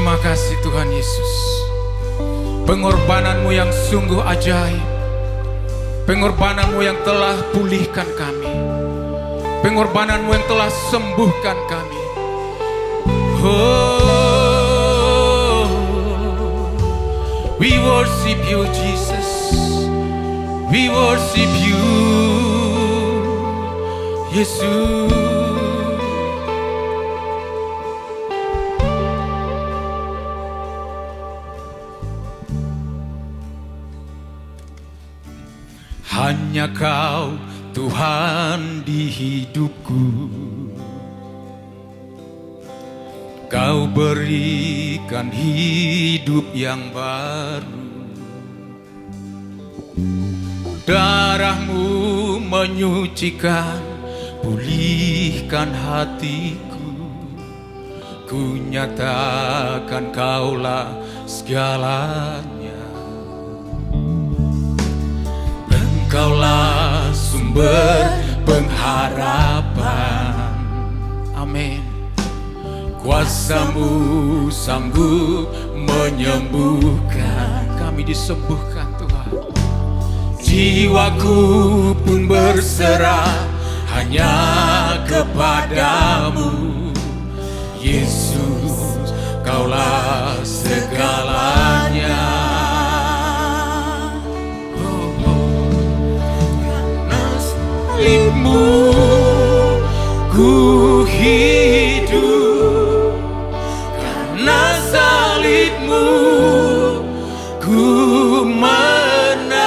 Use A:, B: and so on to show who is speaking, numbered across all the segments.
A: Terima kasih Tuhan Yesus. Pengorbananmu yang sungguh ajaib, pengorbananmu yang telah pulihkan kami, pengorbananmu yang telah sembuhkan kami. Oh, we worship you Jesus, we worship you Yesus. Hanya Kau Tuhan di hidupku, Kau berikan hidup yang baru. Darah-Mu menyucikan, pulihkan hatiku. Ku nyatakan Kaulah segalanya. Engkaulah sumber pengharapan. Amin. Kuasa-Mu sanggup menyembuhkan. Kami disembuhkan Tuhan. Jiwaku pun berserah hanya kepadamu. Yesus, Kaulah segalanya. Salib-Mu ku hidup, karena salib-Mu ku menang.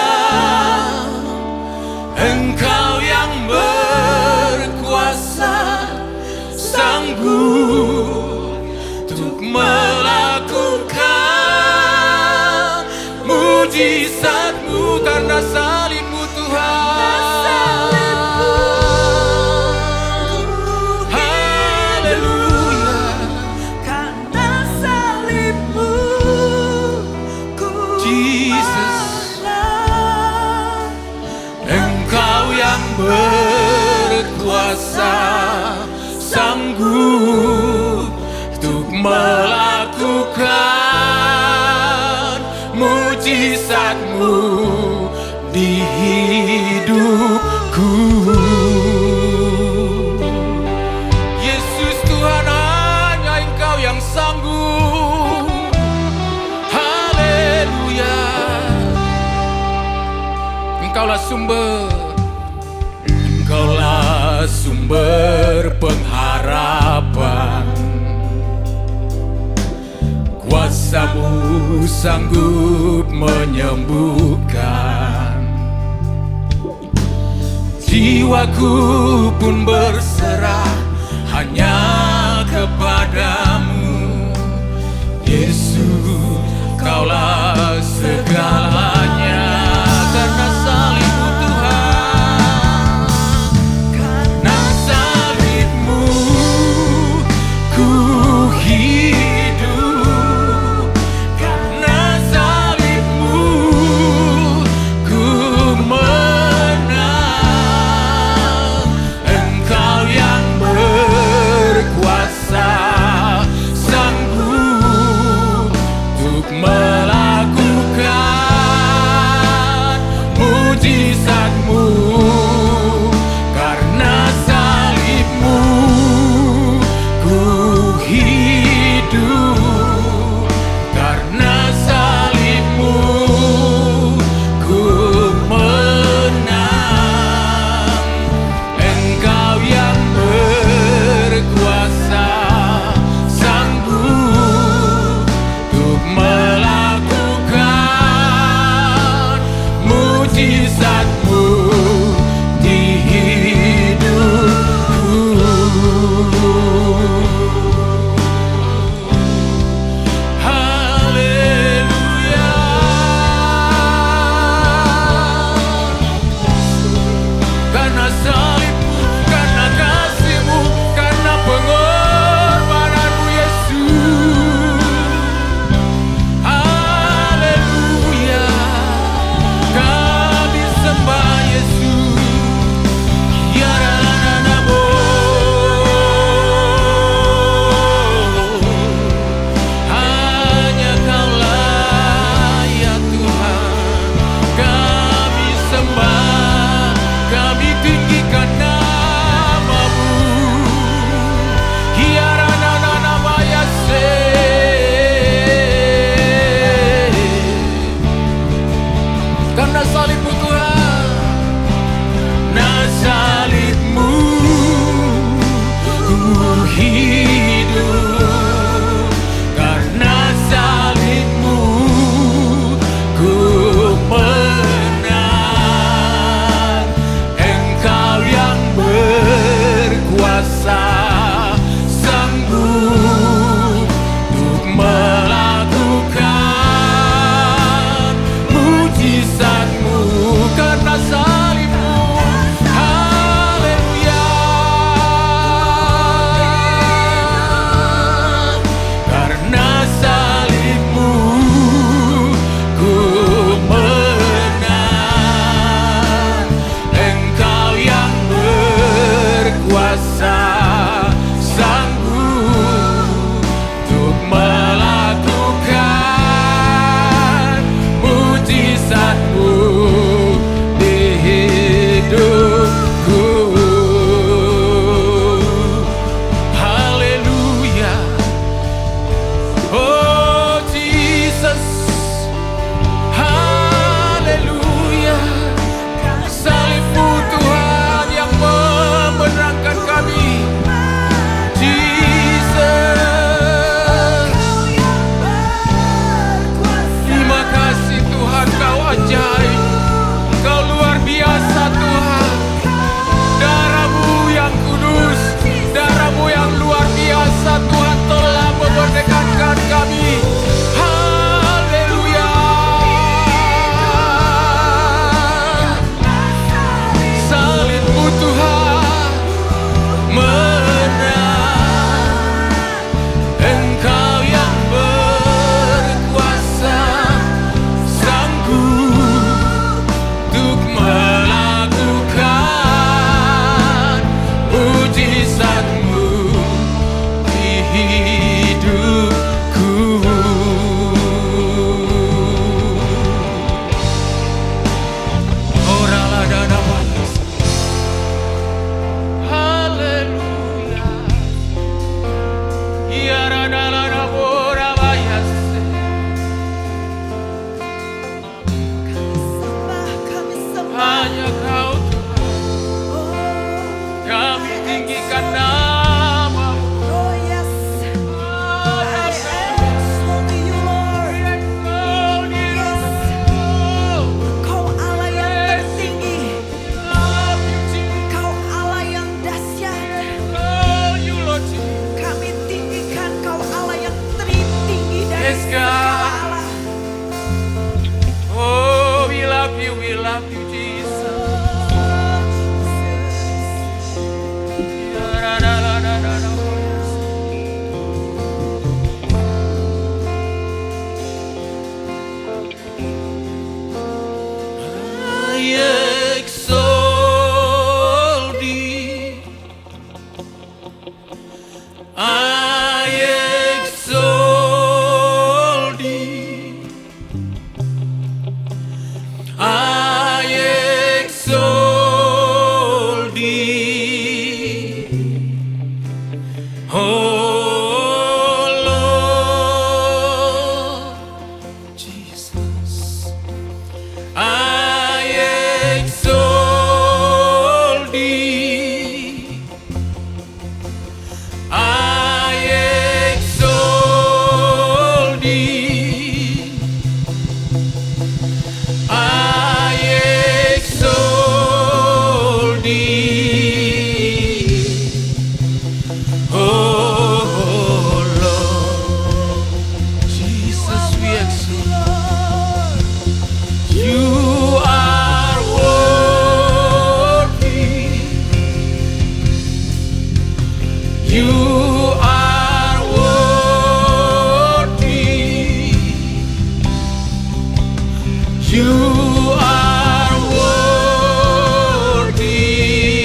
A: Engkau yang berkuasa, sanggup untuk melakukan mujizat-Mu, karena salib-Mu Tuhan. Berkuasa, sanggup untuk melakukan mujizat-Mu di hidupku. Yesus Tuhan, hanya Engkau yang sanggup. Haleluya. Engkaulah sumber, Engkaulah sumber pengharapan. Kuasa-Mu sanggup menyembuhkan. Jiwaku pun berserah hanya kepadamu. Yesus, Kaulah segalanya. Karena salib-Mu Tuhan, karena salib-Mu ku hidup, karena salib-Mu ku menang. Engkau yang berkuasa, sanggup untuk melakukan mujizat-Mu, karena salib-Mu ku hidup, karena salib-Mu ku menang. Engkau yang berkuasa, sanggup untuk melakukan mujizat-Mu di hidupku. Haleluya. Karena salib-Mu, karena kasih-Mu, karena pengorbanan-Mu Yesus. Haleluya. Kami sembah Yesus. Ya namo. Haleluya. Oh Lord, Jesus, we exalt you. Are worthy. You are worthy. You are worthy.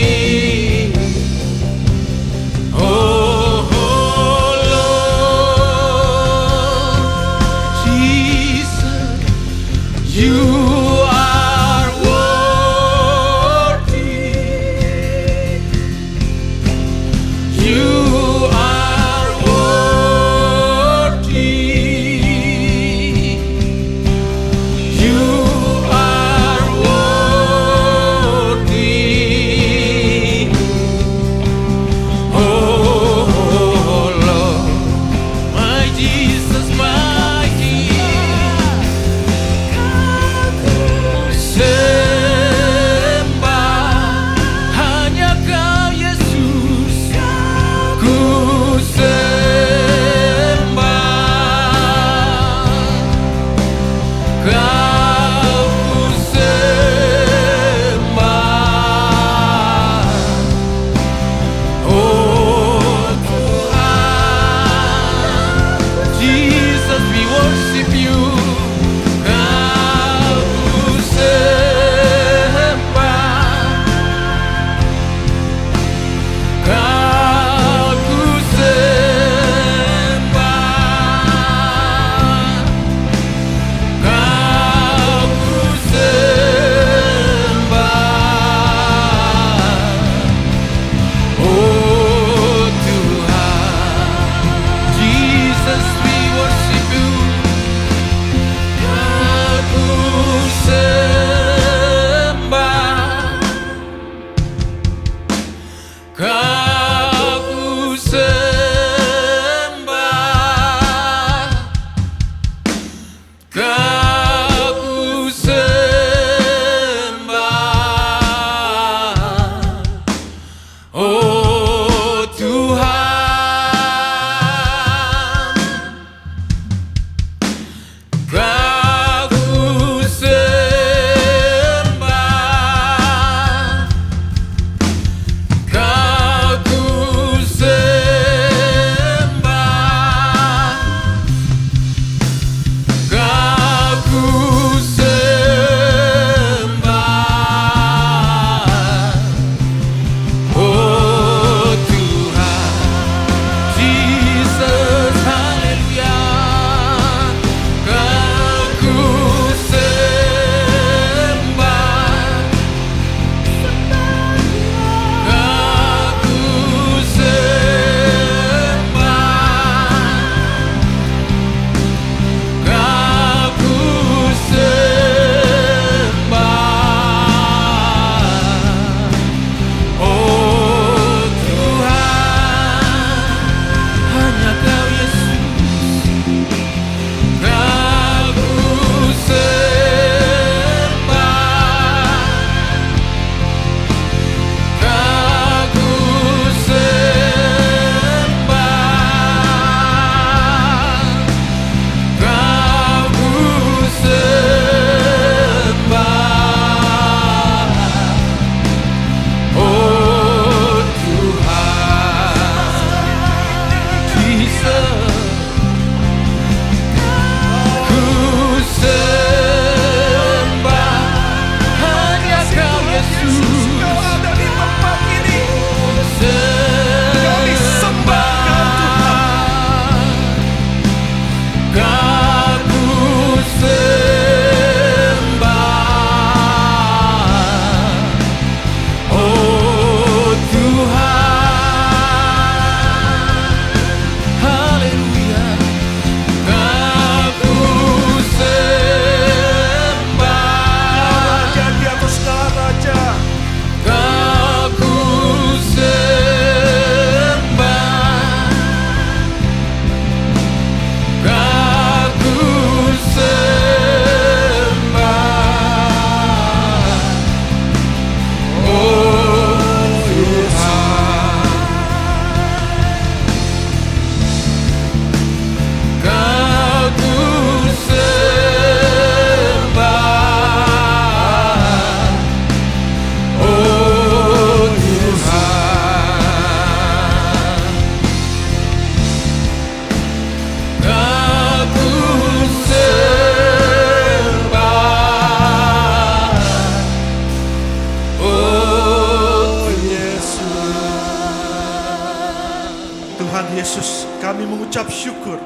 B: Yesus, kami mengucap syukur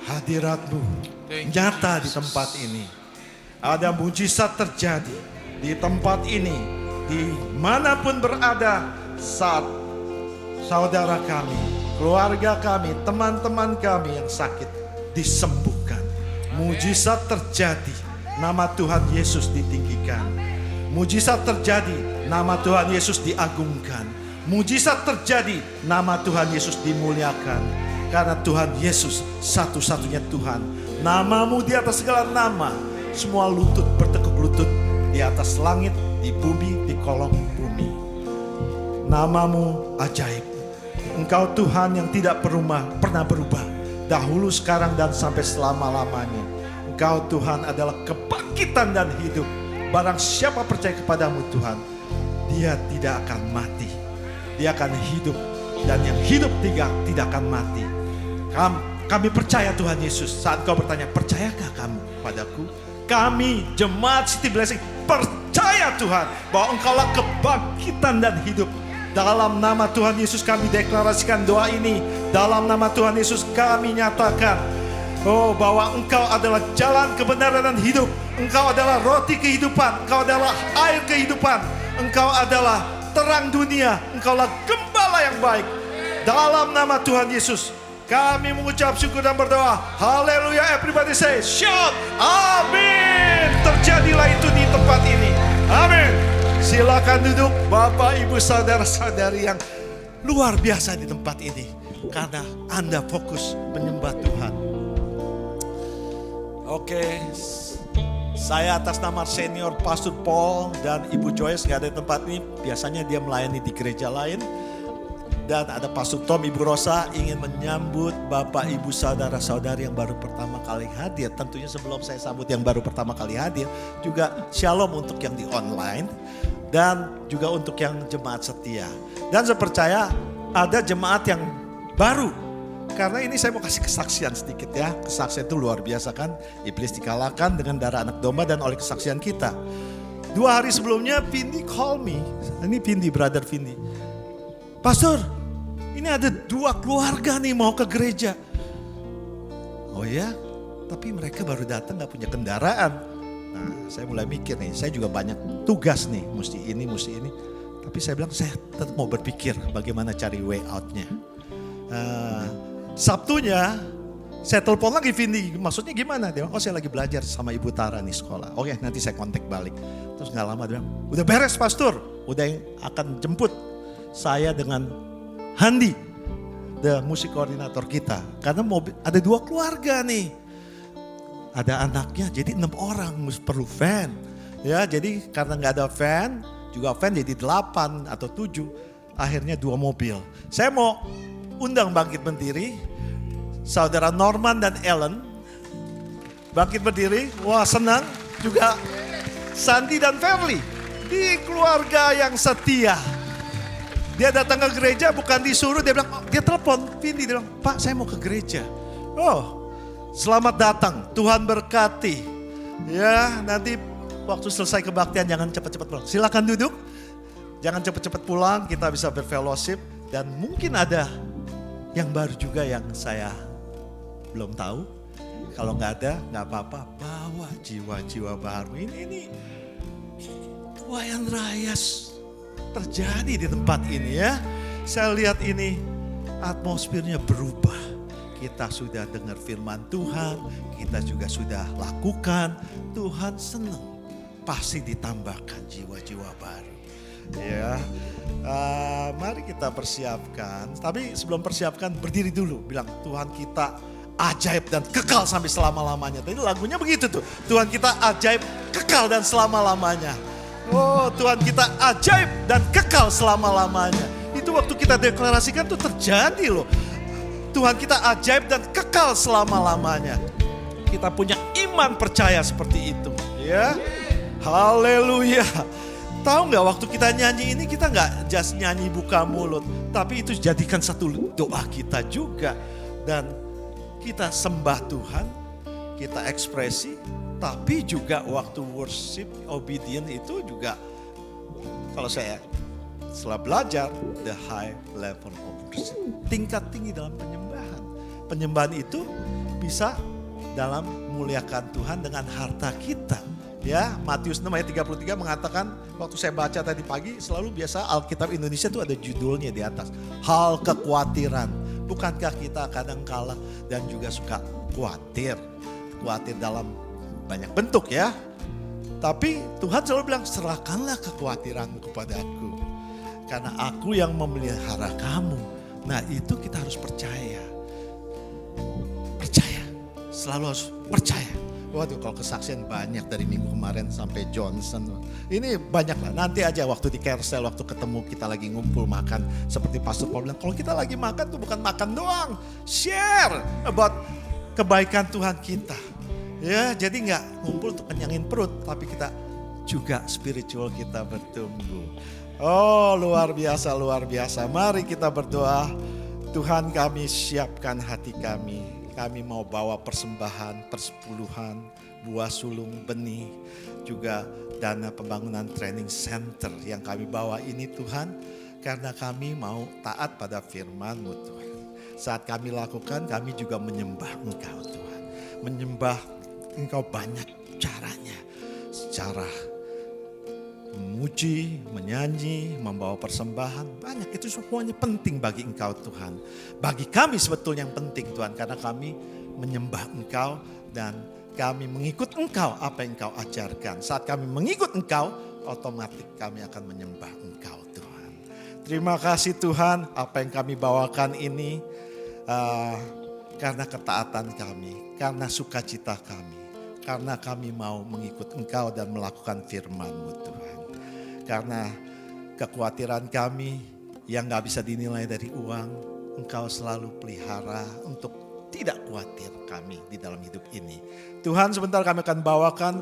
B: hadirat-Mu nyata di tempat ini. Ada mujizat terjadi di tempat ini, dimanapun berada saat saudara kami, keluarga kami, teman-teman kami yang sakit disembuhkan. Mujizat terjadi, nama Tuhan Yesus ditinggikan. Mujizat terjadi, nama Tuhan Yesus diagungkan. Mujizat terjadi, nama Tuhan Yesus dimuliakan. Karena Tuhan Yesus satu-satunya Tuhan. Namamu di atas segala nama. Semua lutut bertekuk lutut di atas langit, di bumi, di kolong bumi. Namamu ajaib. Engkau Tuhan yang tidak pernah berubah. Dahulu, sekarang, dan sampai selama-lamanya. Engkau Tuhan adalah kebangkitan dan hidup. Barang siapa percaya kepadamu Tuhan, dia tidak akan mati. Dia akan hidup, dan yang hidup tidak akan mati. Kami percaya Tuhan Yesus. Saat kau bertanya, percayakah kamu padaku? Kami jemaat City Blessing percaya Tuhan bahwa engkaulah kebangkitan dan hidup. Dalam nama Tuhan Yesus kami deklarasikan doa ini. Dalam nama Tuhan Yesus kami nyatakan bahwa engkau adalah jalan kebenaran dan hidup. Engkau adalah roti kehidupan. Engkau adalah air kehidupan. Engkau adalah terang dunia. Engkaulah gembala yang baik. Dalam nama Tuhan Yesus kami mengucap syukur dan berdoa. Haleluya, everybody say shout amin. Terjadilah itu di tempat ini. Amin. Silakan duduk Bapak Ibu saudara-saudari yang luar biasa di tempat ini. Karena Anda fokus menyembah Tuhan. Oke, saya atas nama senior Pastor Paul dan Ibu Joyce gak ada di tempat ini. Biasanya dia melayani di gereja lain. Dan ada Pastor Tom, Ibu Rosa ingin menyambut Bapak Ibu saudara-saudari yang baru pertama kali hadir. Tentunya sebelum saya sambut yang baru pertama kali hadir, juga shalom untuk yang di online dan juga untuk yang jemaat setia. Dan saya percaya ada jemaat yang baru. Karena ini saya mau kasih kesaksian sedikit ya. Kesaksian itu luar biasa kan. Iblis dikalahkan dengan darah anak domba dan oleh kesaksian kita. 2 hari sebelumnya Vindi call me. Ini Vindi, brother Vindi. Pastor, ini ada 2 keluarga nih mau ke gereja. Oh ya, tapi mereka baru datang gak punya kendaraan. Nah, saya mulai mikir nih, saya juga banyak tugas nih, mesti ini. Tapi saya bilang saya tetap mau berpikir bagaimana cari way out-nya. Sabtunya saya telepon lagi Vindi, maksudnya gimana? Dia bilang, saya lagi belajar sama Ibu Tara nih sekolah. Oke, nanti saya kontak balik. Terus gak lama dia bilang, udah beres Pastor, udah yang akan jemput saya dengan Handi, the musik koordinator kita. Karena ada 2 keluarga nih. Ada anaknya, jadi 6 orang perlu van. Ya, jadi karena gak ada van, juga van jadi 8 atau 7. Akhirnya 2 mobil. Saya mau undang Bangkit Berdiri, saudara Norman dan Ellen. Bangkit Berdiri, wah senang. Juga Sandy dan Verly, di keluarga yang setia. Dia datang ke gereja bukan disuruh, dia bilang, dia telepon Vindi, dia bilang, Pak saya mau ke gereja. Oh, selamat datang, Tuhan berkati. Ya, nanti waktu selesai kebaktian jangan cepat-cepat pulang. Silakan duduk, jangan cepat-cepat pulang, kita bisa berfellowship. Dan mungkin ada yang baru juga yang saya belum tahu. Kalau nggak ada, nggak apa-apa, bawa jiwa-jiwa baru. Ini Wayan Rayas terjadi di tempat ini ya. Saya lihat ini atmosfernya berubah. Kita sudah dengar firman Tuhan, kita juga sudah lakukan. Tuhan senang, pasti ditambahkan jiwa-jiwa baru. Ya, mari kita persiapkan. Tapi sebelum persiapkan berdiri dulu, bilang Tuhan kita ajaib dan kekal sampai selama-lamanya. Tadi lagunya begitu tuh. Tuhan kita ajaib, kekal dan selama-lamanya. Oh, Tuhan kita ajaib dan kekal selama-lamanya. Itu waktu kita deklarasikan tuh terjadi loh. Tuhan kita ajaib dan kekal selama-lamanya. Kita punya iman percaya seperti itu. Ya, haleluya. Tahu nggak waktu kita nyanyi ini kita nggak just nyanyi buka mulut. Tapi itu jadikan satu doa kita juga. Dan kita sembah Tuhan, kita ekspresi. Tapi juga waktu worship, obedient itu juga kalau saya Setelah belajar, the high level of worship. Tingkat tinggi dalam penyembahan. Penyembahan itu bisa dalam muliakan Tuhan dengan harta kita. Ya, Matius 6 ayat 33 mengatakan, waktu saya baca tadi pagi, selalu biasa Alkitab Indonesia itu ada judulnya di atas. Hal kekhawatiran. Bukankah kita kadang kala dan juga suka khawatir. Khawatir dalam banyak bentuk ya. Tapi Tuhan selalu bilang, serahkanlah kekhawatiranmu kepada aku. Karena aku yang memelihara kamu. Nah itu kita harus percaya. Percaya. Selalu harus percaya. Waduh, kalau kesaksian banyak dari minggu kemarin sampai Johnson. Ini banyak lah, nanti aja waktu di carousel, waktu ketemu kita lagi ngumpul makan. Seperti Pastor Paul bilang, kalau kita lagi makan tuh bukan makan doang. Share about kebaikan Tuhan kita. Ya, jadi gak ngumpul untuk kenyangin perut, tapi kita juga spiritual kita bertumbuh. Oh, luar biasa, luar biasa. Mari kita berdoa. Tuhan, kami siapkan hati kami. Kami mau bawa persembahan, persepuluhan, buah sulung, benih, juga dana pembangunan training center yang kami bawa ini Tuhan. Karena kami mau taat pada firman-Mu Tuhan. Saat kami lakukan, kami juga menyembah Engkau Tuhan. Menyembah Engkau banyak caranya. Secara memuji, menyanyi, membawa persembahan, banyak itu semuanya penting bagi Engkau Tuhan. Bagi kami sebetulnya yang penting Tuhan, karena kami menyembah Engkau dan kami mengikut Engkau apa yang Engkau ajarkan. Saat kami mengikut Engkau, otomatis kami akan menyembah Engkau Tuhan. Terima kasih Tuhan, apa yang kami bawakan ini karena ketaatan kami, karena sukacita kami. Karena kami mau mengikut Engkau dan melakukan firman-Mu Tuhan. Karena kekhawatiran kami yang gak bisa dinilai dari uang, Engkau selalu pelihara untuk tidak khawatir kami di dalam hidup ini. Tuhan, sebentar kami akan bawakan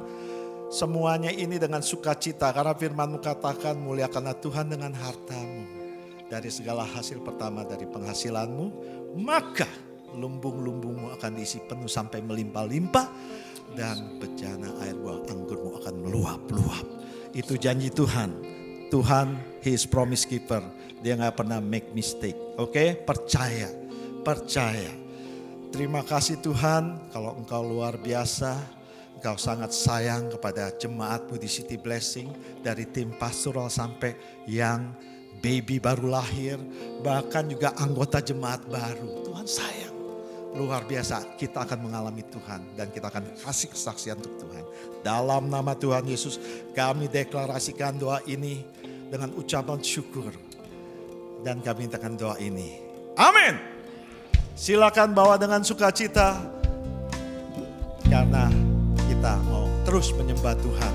B: semuanya ini dengan sukacita. Karena firman-Mu katakan, muliakanlah Tuhan dengan hartamu. Dari segala hasil pertama dari penghasilanmu, maka lumbung-lumbungmu akan diisi penuh sampai melimpah-limpah. Dan bejana air buah anggurmu akan meluap-luap. Itu janji Tuhan. Tuhan, He is promise keeper. Dia gak pernah make mistake. Oke? Percaya. Percaya. Terima kasih Tuhan. Kalau Engkau luar biasa. Engkau sangat sayang kepada jemaat-Mu di City Blessing. Dari tim pastoral sampai yang baby baru lahir. Bahkan juga anggota jemaat baru. Tuhan sayang. Luar biasa, kita akan mengalami Tuhan dan kita akan kasih kesaksian untuk Tuhan. Dalam nama Tuhan Yesus, kami deklarasikan doa ini dengan ucapan syukur. Dan kami mintakan doa ini. Amin. Silakan bawa dengan sukacita. Karena kita mau terus menyembah Tuhan.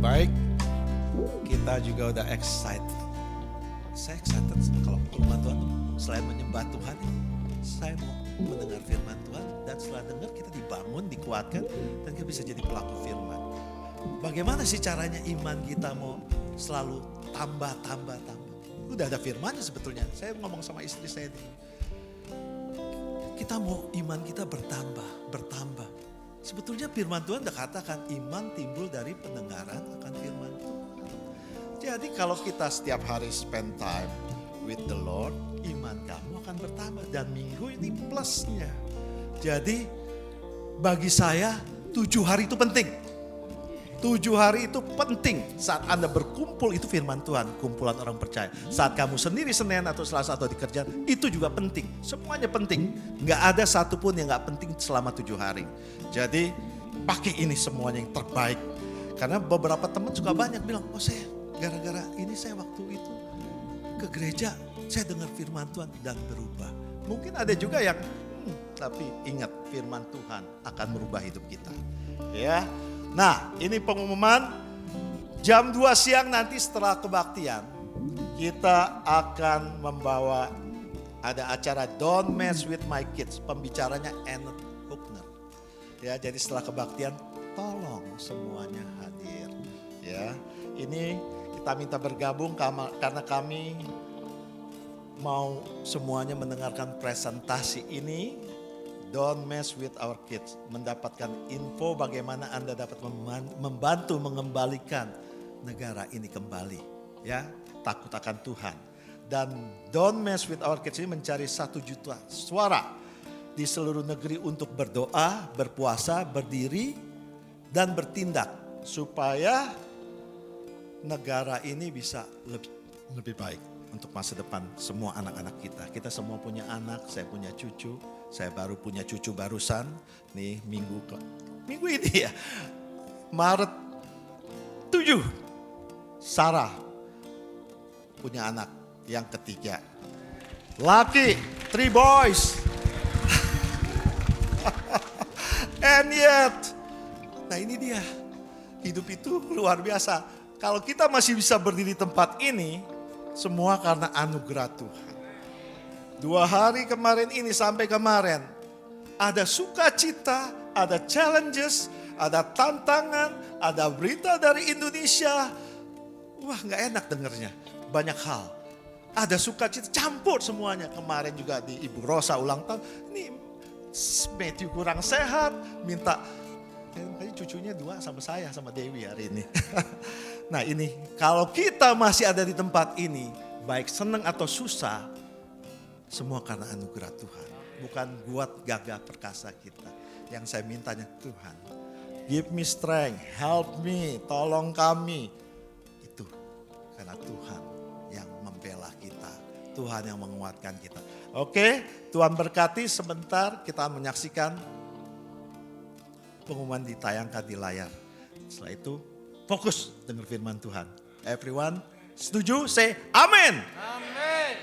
B: Baik, kita juga udah excited. Saya excited kalau firman Tuhan selain menyembah Tuhan, saya mau mendengar firman Tuhan dan setelah dengar kita dibangun, dikuatkan dan kita bisa jadi pelaku firman. Bagaimana sih caranya iman kita mau selalu tambah. Udah ada firmannya sebetulnya. Saya ngomong sama istri saya nih. Kita mau iman kita bertambah. Sebetulnya firman Tuhan udah katakan iman timbul dari pendengaran akan firman Tuhan. Jadi kalau kita setiap hari spend time with the Lord, iman kamu akan bertambah. Dan minggu ini plusnya. Jadi bagi saya 7 hari itu penting. 7 hari itu penting. Saat Anda berkumpul itu firman Tuhan, kumpulan orang percaya. Saat kamu sendiri Senin atau Selasa atau di kerjaan, itu juga penting. Semuanya penting. Gak ada satupun yang gak penting selama 7 hari. Jadi pakai ini semuanya yang terbaik. Karena beberapa teman juga banyak bilang, oh saya gara-gara ini saya waktu itu ke gereja, saya dengar firman Tuhan dan berubah. Mungkin ada juga yang, tapi ingat firman Tuhan akan merubah hidup kita. Ya. Nah, ini pengumuman Jam 2 siang nanti setelah kebaktian, kita akan membawa ada acara Don't Mess With My Kids. Pembicaranya Annette Hoopner. Ya, jadi setelah kebaktian, tolong semuanya hadir. Ya, ini kita minta bergabung karena kami mau semuanya mendengarkan presentasi ini. Don't mess with our kids. Mendapatkan info bagaimana Anda dapat membantu mengembalikan negara ini kembali. Ya, takut akan Tuhan. Dan Don't Mess With Our Kids ini mencari 1 juta suara di seluruh negeri untuk berdoa, berpuasa, berdiri, dan bertindak. Supaya negara ini bisa lebih baik untuk masa depan semua anak-anak kita. Kita semua punya anak, saya punya cucu. Saya baru punya cucu barusan. Nih minggu ini ya, Maret 7. Sarah punya anak yang ketiga. Laki, 3 boys. And yet, nah ini dia. Hidup itu luar biasa. Kalau kita masih bisa berdiri di tempat ini, semua karena anugerah Tuhan. 2 hari kemarin ini sampai kemarin, ada sukacita, ada challenges, ada tantangan, ada berita dari Indonesia. Wah, gak enak dengernya. Banyak hal. Ada sukacita, campur semuanya. Kemarin juga di Ibu Rosa ulang tahun. Ini Matthew kurang sehat, minta cucunya 2 sama saya, sama Dewi hari ini. Nah ini, kalau kita masih ada di tempat ini, baik senang atau susah, semua karena anugerah Tuhan. Bukan buat gagah perkasa kita. Yang saya mintanya, Tuhan, give me strength, help me, tolong kami. Itu karena Tuhan yang membela kita. Tuhan yang menguatkan kita. Oke, Tuhan berkati. Sebentar kita menyaksikan pengumuman ditayangkan di layar. Setelah itu fokus dengar firman Tuhan. Everyone setuju? Say amin.
A: Amin.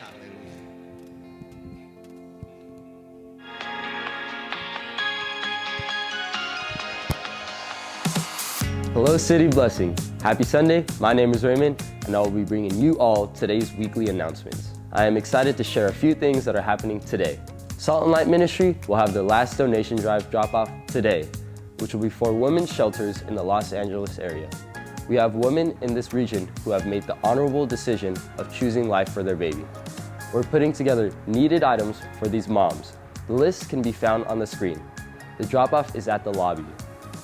C: Hello City Blessing. Happy Sunday. My name is Raymond and I will be bringing you all today's weekly announcements. I am excited to share a few things that are happening today. Salt and Light Ministry will have their last donation drive drop off today, which will be for women's shelters in the Los Angeles area. We have women in this region who have made the honorable decision of choosing life for their baby. We're putting together needed items for these moms. The list can be found on the screen. The drop-off is at the lobby.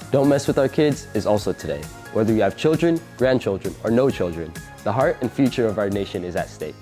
C: Don't Mess With Our Kids is also today. Whether you have children, grandchildren, or no children, the heart and future of our nation is at stake.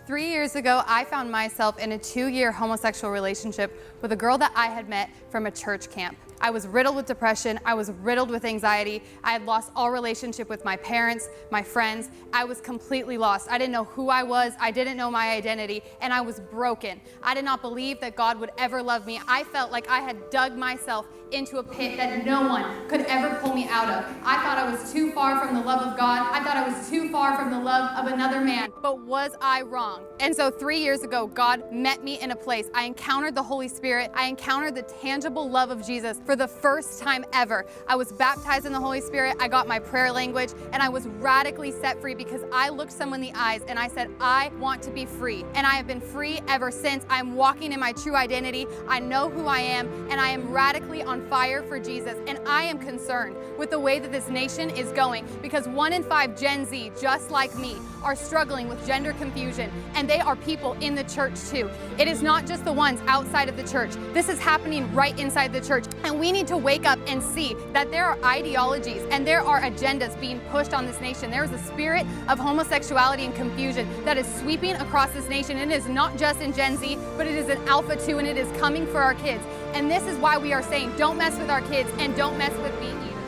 D: 3 years ago, I found myself in a 2-year homosexual relationship with a girl that I had met from a church camp. I was riddled with depression. I was riddled with anxiety. I had lost all relationship with my parents, my friends. I was completely lost. I didn't know who I was. I didn't know my identity, and I was broken. I did not believe that God would ever love me. I felt like I had dug myself into a pit that no one could ever pull me out of. I thought I was too far from the love of God. I thought I was too far from the love of another man. But was I wrong? And so 3 years ago, God met me in a place. I encountered the Holy Spirit. I encountered the tangible love of Jesus for the first time ever. I was baptized in the Holy Spirit. I got my prayer language, and I was radically set free because I looked someone in the eyes and I said, I want to be free. And I have been free ever since. I'm walking in my true identity. I know who I am, and I am radically on fire for Jesus. And I am concerned with the way that this nation is going because 1 in 5 Gen Z, just like me, are struggling with gender confusion, and they are people in the church too. It is not just the ones outside of the church. This is happening right inside the church, and we need to wake up and see that there are ideologies and there are agendas being pushed on this nation. There is a spirit of homosexuality and confusion that is sweeping across this nation. It is not just in Gen Z, but it is in Alpha too, and it is coming for our kids. And this is why we are saying, don't mess with our kids and don't mess with me either.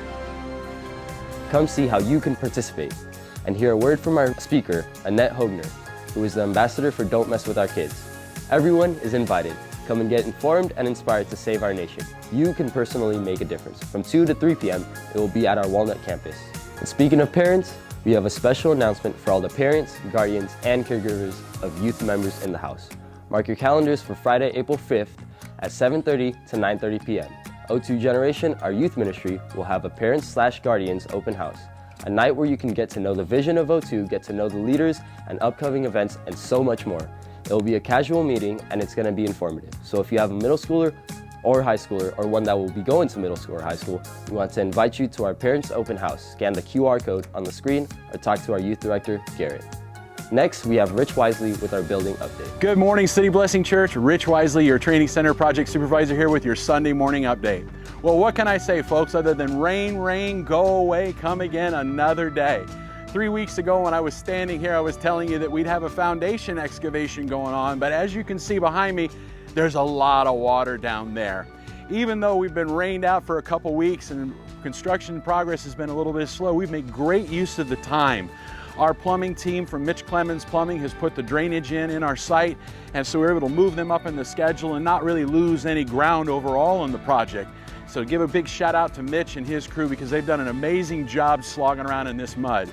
C: Come see how you can participate and hear a word from our speaker, Annette Hoopner, who is the ambassador for Don't Mess With Our Kids. Everyone is invited. Come and get informed and inspired to save our nation. You can personally make a difference. From 2 to 3 p.m., it will be at our Walnut campus. And speaking of parents, we have a special announcement for all the parents, guardians, and caregivers of youth members in the house. Mark your calendars for Friday, April 5th at 7:30 to 9:30 p.m. O2 Generation, our youth ministry, will have a parents/guardians open house. a night where you can get to know the vision of O2, get to know the leaders and upcoming events, and so much more. It will be a casual meeting and it's going to be informative. So if you have a middle schooler or high schooler, or one that will be going to middle school or high school, we want to invite you to our Parents Open House. Scan the QR code on the screen or talk to our youth director, Garrett. Next, we have Rich Wisely with our building update.
E: Good morning, City Blessing Church. Rich Wisely, your training center project supervisor here with your Sunday morning update. Well, what can I say, folks, other than rain, rain, go away, come again another day. 3 weeks ago when I was standing here, I was telling you that we'd have a foundation excavation going on, but as you can see behind me, there's a lot of water down there. Even though we've been rained out for a couple weeks and construction progress has been a little bit slow, we've made great use of the time. Our plumbing team from Mitch Clemens Plumbing has put the drainage in our site, and so we're able to move them up in the schedule and not really lose any ground overall in the project. So give a big shout out to Mitch and his crew because they've done an amazing job slogging around in this mud.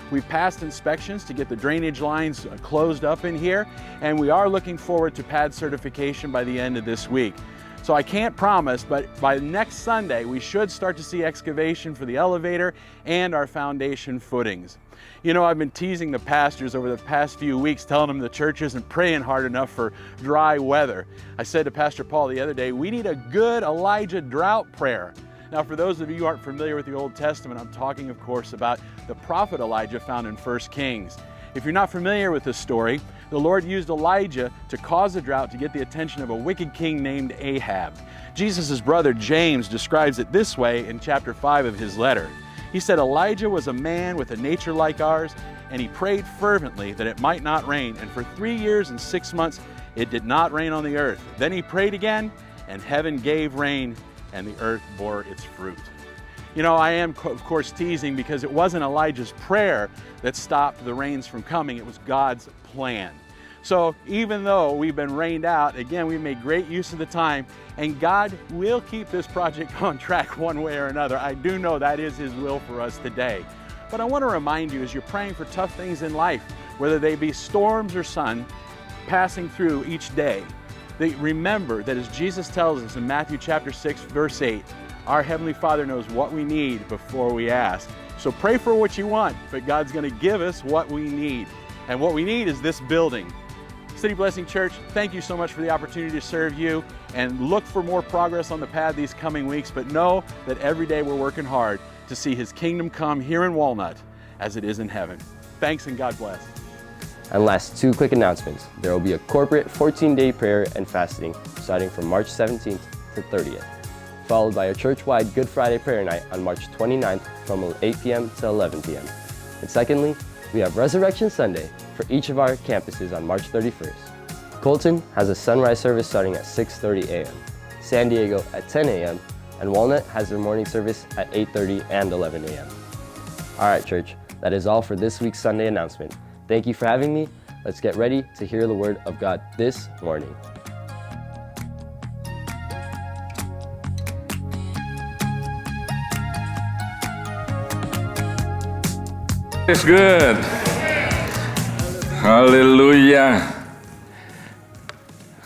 E: We've passed inspections to get the drainage lines closed up in here, and we are looking forward to pad certification by the end of this week. So I can't promise, but by next Sunday, we should start to see excavation for the elevator and our foundation footings. You know, I've been teasing the pastors over the past few weeks, telling them the church isn't praying hard enough for dry weather. I said to Pastor Paul the other day, we need a good Elijah drought prayer. Now, for those of you who aren't familiar with the Old Testament, I'm talking, of course, about the prophet Elijah found in 1 Kings. If you're not familiar with this story, the Lord used Elijah to cause a drought to get the attention of a wicked king named Ahab. Jesus' brother James describes it this way in chapter 5 of his letter. He said, Elijah was a man with a nature like ours, and he prayed fervently that it might not rain. And for 3 years and 6 months, it did not rain on the earth. Then he prayed again, and heaven gave rain, and the earth bore its fruit. You know, I am, of course, teasing because it wasn't Elijah's prayer that stopped the rains from coming. It was God's plan. So even though we've been rained out, again, we made great use of the time, and God will keep this project on track one way or another. I do know that is His will for us today. But I want to remind you, as you're praying for tough things in life, whether they be storms or sun passing through each day, that remember that as Jesus tells us in Matthew chapter 6, verse 8, our Heavenly Father knows what we need before we ask. So pray for what you want, but God's going to give us what we need. And what we need is this building. City Blessing Church, thank you so much for the opportunity to serve you, and look for more progress on the pad these coming weeks, but know that every day we're working hard to see His kingdom come here in Walnut as it is in heaven. Thanks and God bless.
C: And last, 2 quick announcements. There will be a corporate 14-day prayer and fasting starting from March 17th to 30th, followed by a church-wide Good Friday prayer night on March 29th from 8 p.m. to 11 p.m. And secondly, we have Resurrection Sunday for each of our campuses on March 31st. Colton has a sunrise service starting at 6:30 a.m., San Diego at 10 a.m., and Walnut has their morning service at 8:30 and 11 a.m. All right, church, that is all for this week's Sunday announcement. Thank you for having me. Let's get ready to hear the word of God this morning.
F: It's good. Haleluya.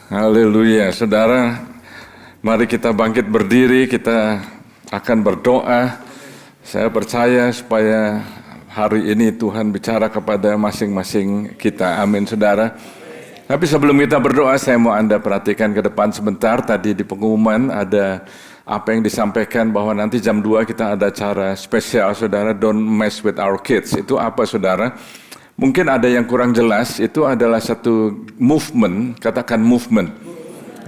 F: Haleluya. Saudara, mari kita bangkit berdiri, kita akan berdoa. Saya percaya supaya hari ini Tuhan bicara kepada masing-masing kita. Amin, saudara. Tapi sebelum kita berdoa, saya mau Anda perhatikan ke depan sebentar. Tadi di pengumuman ada apa yang disampaikan bahwa nanti jam 2 kita ada acara spesial, saudara. Don't mess with our kids. Itu apa, saudara? Mungkin ada yang kurang jelas. Itu adalah satu movement, katakan movement.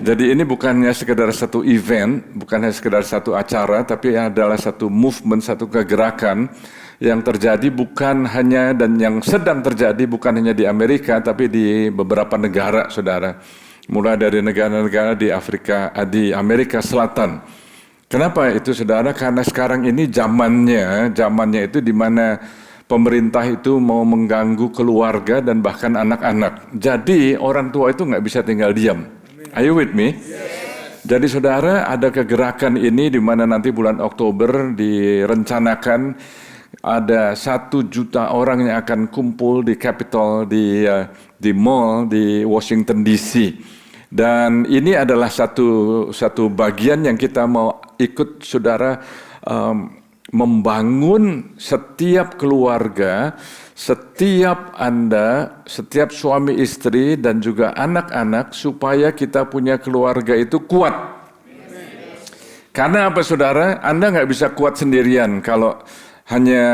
F: Jadi ini bukannya sekedar satu event, bukannya sekedar satu acara, tapi adalah satu movement, satu kegerakan yang terjadi bukan hanya, dan yang sedang terjadi bukan hanya di Amerika, tapi di beberapa negara, saudara. Mulai dari negara-negara di Afrika, di Amerika Selatan. Kenapa itu, saudara? Karena sekarang ini zamannya itu di mana pemerintah itu mau mengganggu keluarga dan bahkan anak-anak. Jadi orang tua itu nggak bisa tinggal diam. Are you with me? Jadi saudara, ada kegerakan ini di mana nanti bulan Oktober direncanakan ada 1 juta orang yang akan kumpul di Capitol, di mall di Washington DC. Dan ini adalah satu bagian yang kita mau ikut, saudara, membangun setiap keluarga, setiap Anda, setiap suami istri dan juga anak-anak supaya kita punya keluarga itu kuat. Karena apa saudara? Anda nggak bisa kuat sendirian kalau hanya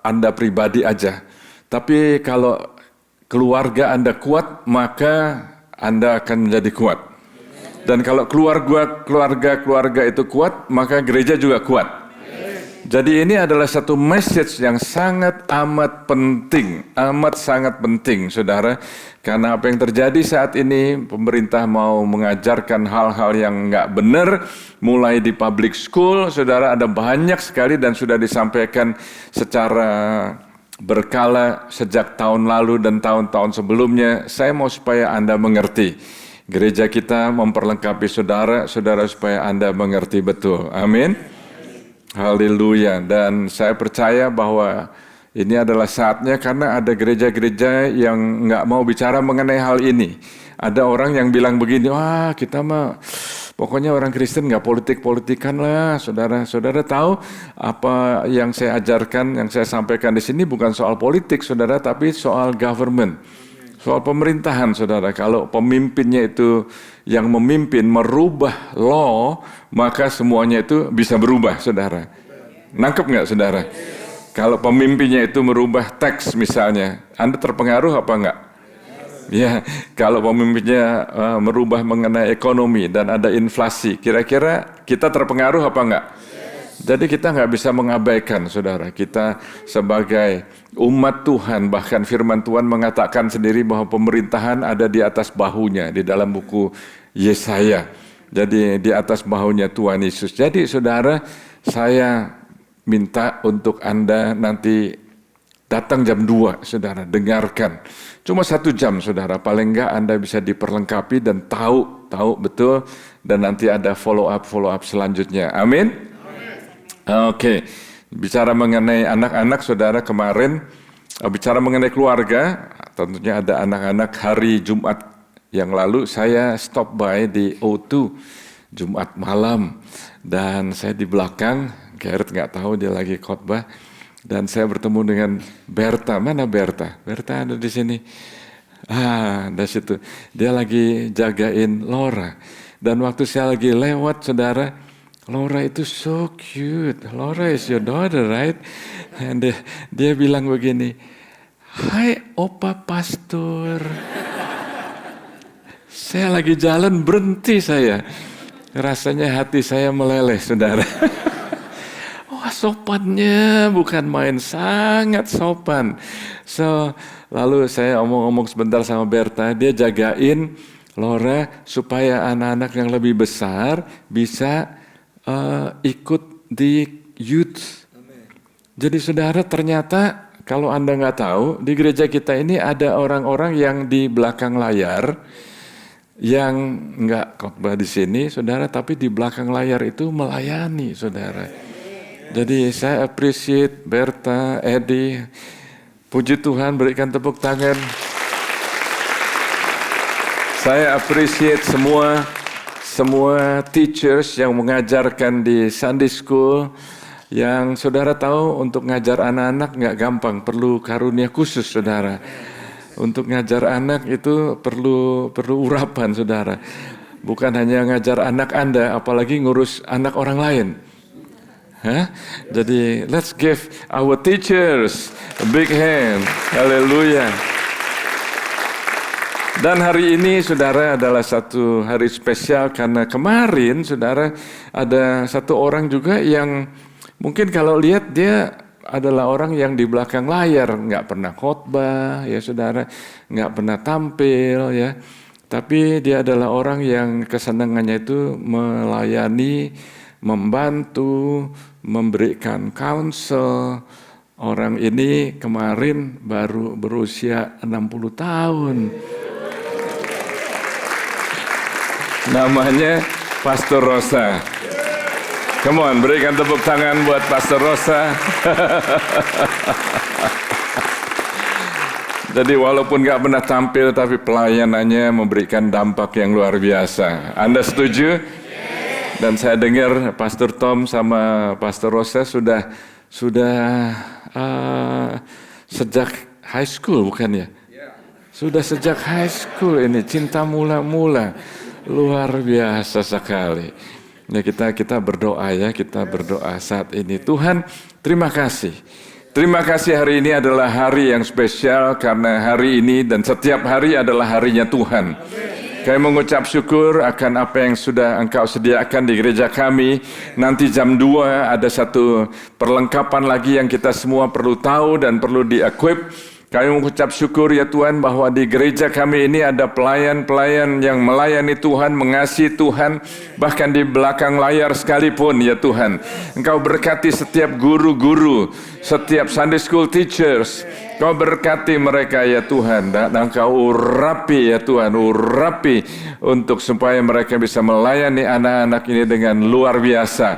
F: Anda pribadi aja. Tapi kalau keluarga Anda kuat, maka Anda akan menjadi kuat. Dan kalau keluarga itu kuat, maka gereja juga kuat. Jadi ini adalah satu message yang sangat amat penting, amat sangat penting saudara. Karena apa yang terjadi saat ini, pemerintah mau mengajarkan hal-hal yang nggak benar, mulai di public school, saudara, ada banyak sekali dan sudah disampaikan secara berkala sejak tahun lalu dan tahun-tahun sebelumnya. Saya mau supaya Anda mengerti. Gereja kita memperlengkapi saudara supaya Anda mengerti betul. Amin. Haleluya. Dan saya percaya bahwa ini adalah saatnya karena ada gereja-gereja yang nggak mau bicara mengenai hal ini. Ada orang yang bilang begini, wah kita mah pokoknya orang Kristen nggak politik-politikan lah. Saudara tahu apa yang saya ajarkan, yang saya sampaikan di sini bukan soal politik saudara, tapi soal government. Soal pemerintahan saudara. Kalau pemimpinnya itu yang memimpin merubah law, maka semuanya itu bisa berubah saudara. Nangkep nggak saudara? Kalau pemimpinnya itu merubah teks misalnya, Anda terpengaruh apa enggak? Ya, kalau pemimpinnya merubah mengenai ekonomi dan ada inflasi, kira-kira kita terpengaruh apa enggak? Jadi kita nggak bisa mengabaikan saudara, kita sebagai umat Tuhan, bahkan firman Tuhan mengatakan sendiri bahwa pemerintahan ada di atas bahunya, di dalam buku Yesaya. Jadi di atas bahunya Tuhan Yesus. Jadi saudara, saya minta untuk Anda nanti datang jam 2 saudara, dengarkan. Cuma 1 jam saudara, paling enggak Anda bisa diperlengkapi dan tahu betul, dan nanti ada follow up selanjutnya. Amin. Oke, bicara mengenai anak-anak saudara, kemarin bicara mengenai keluarga, tentunya ada anak-anak. Hari Jumat yang lalu saya stop by di O2 Jumat malam, dan saya di belakang, Garrett nggak tahu dia lagi khotbah, dan saya bertemu dengan Berta. Mana Berta? Berta ada di sini. Dari situ dia lagi jagain Laura, dan waktu saya lagi lewat saudara, Laura itu so cute. Laura is your daughter, right? And dia bilang begini, "Hai Opa Pastor." Saya lagi jalan, berhenti saya. Rasanya hati saya meleleh, saudara. Wah, sopannya bukan main, sangat sopan. Lalu saya omong-omong sebentar sama Berta, dia jagain Laura supaya anak-anak yang lebih besar bisa ikut di youth. Jadi saudara, ternyata kalau Anda nggak tahu, di gereja kita ini ada orang-orang yang di belakang layar yang nggak khotbah di sini, saudara, tapi di belakang layar itu melayani, saudara. Jadi saya appreciate Berta, Edi, puji Tuhan, berikan tepuk tangan. Saya appreciate semua teachers yang mengajarkan di Sunday School, yang saudara tahu untuk ngajar anak-anak nggak gampang, perlu karunia khusus saudara. Untuk ngajar anak itu perlu urapan saudara. Bukan hanya ngajar anak Anda, apalagi ngurus anak orang lain. Jadi let's give our teachers a big hand. Haleluya. Dan hari ini saudara adalah satu hari spesial karena kemarin saudara ada satu orang juga yang mungkin kalau lihat dia adalah orang yang di belakang layar, nggak pernah khotbah ya saudara, nggak pernah tampil ya. Tapi dia adalah orang yang kesenangannya itu melayani, membantu, memberikan counsel. Orang ini kemarin baru berusia 60 tahun. Namanya Pastor Rosa. Come on, berikan tepuk tangan buat Pastor Rosa. Jadi walaupun gak pernah tampil, tapi pelayanannya memberikan dampak yang luar biasa. Anda setuju? Dan saya dengar Pastor Tom sama Pastor Rosa sudah sejak high school, bukan ya? Sudah sejak high school ini, cinta mula-mula. Luar biasa sekali. Ya, kita berdoa ya, kita berdoa saat ini. Tuhan, terima kasih. Terima kasih, hari ini adalah hari yang spesial karena hari ini dan setiap hari adalah harinya Tuhan. Kami mengucap syukur akan apa yang sudah Engkau sediakan di gereja kami. Nanti jam 2 ada satu perlengkapan lagi yang kita semua perlu tahu dan perlu di-equip. Kami mengucap syukur ya Tuhan bahwa di gereja kami ini ada pelayan-pelayan yang melayani Tuhan, mengasihi Tuhan, bahkan di belakang layar sekalipun ya Tuhan. Engkau berkati setiap guru-guru, setiap Sunday school teachers. Kau berkati mereka ya Tuhan, dan Engkau urapi ya Tuhan, urapi untuk supaya mereka bisa melayani anak-anak ini dengan luar biasa.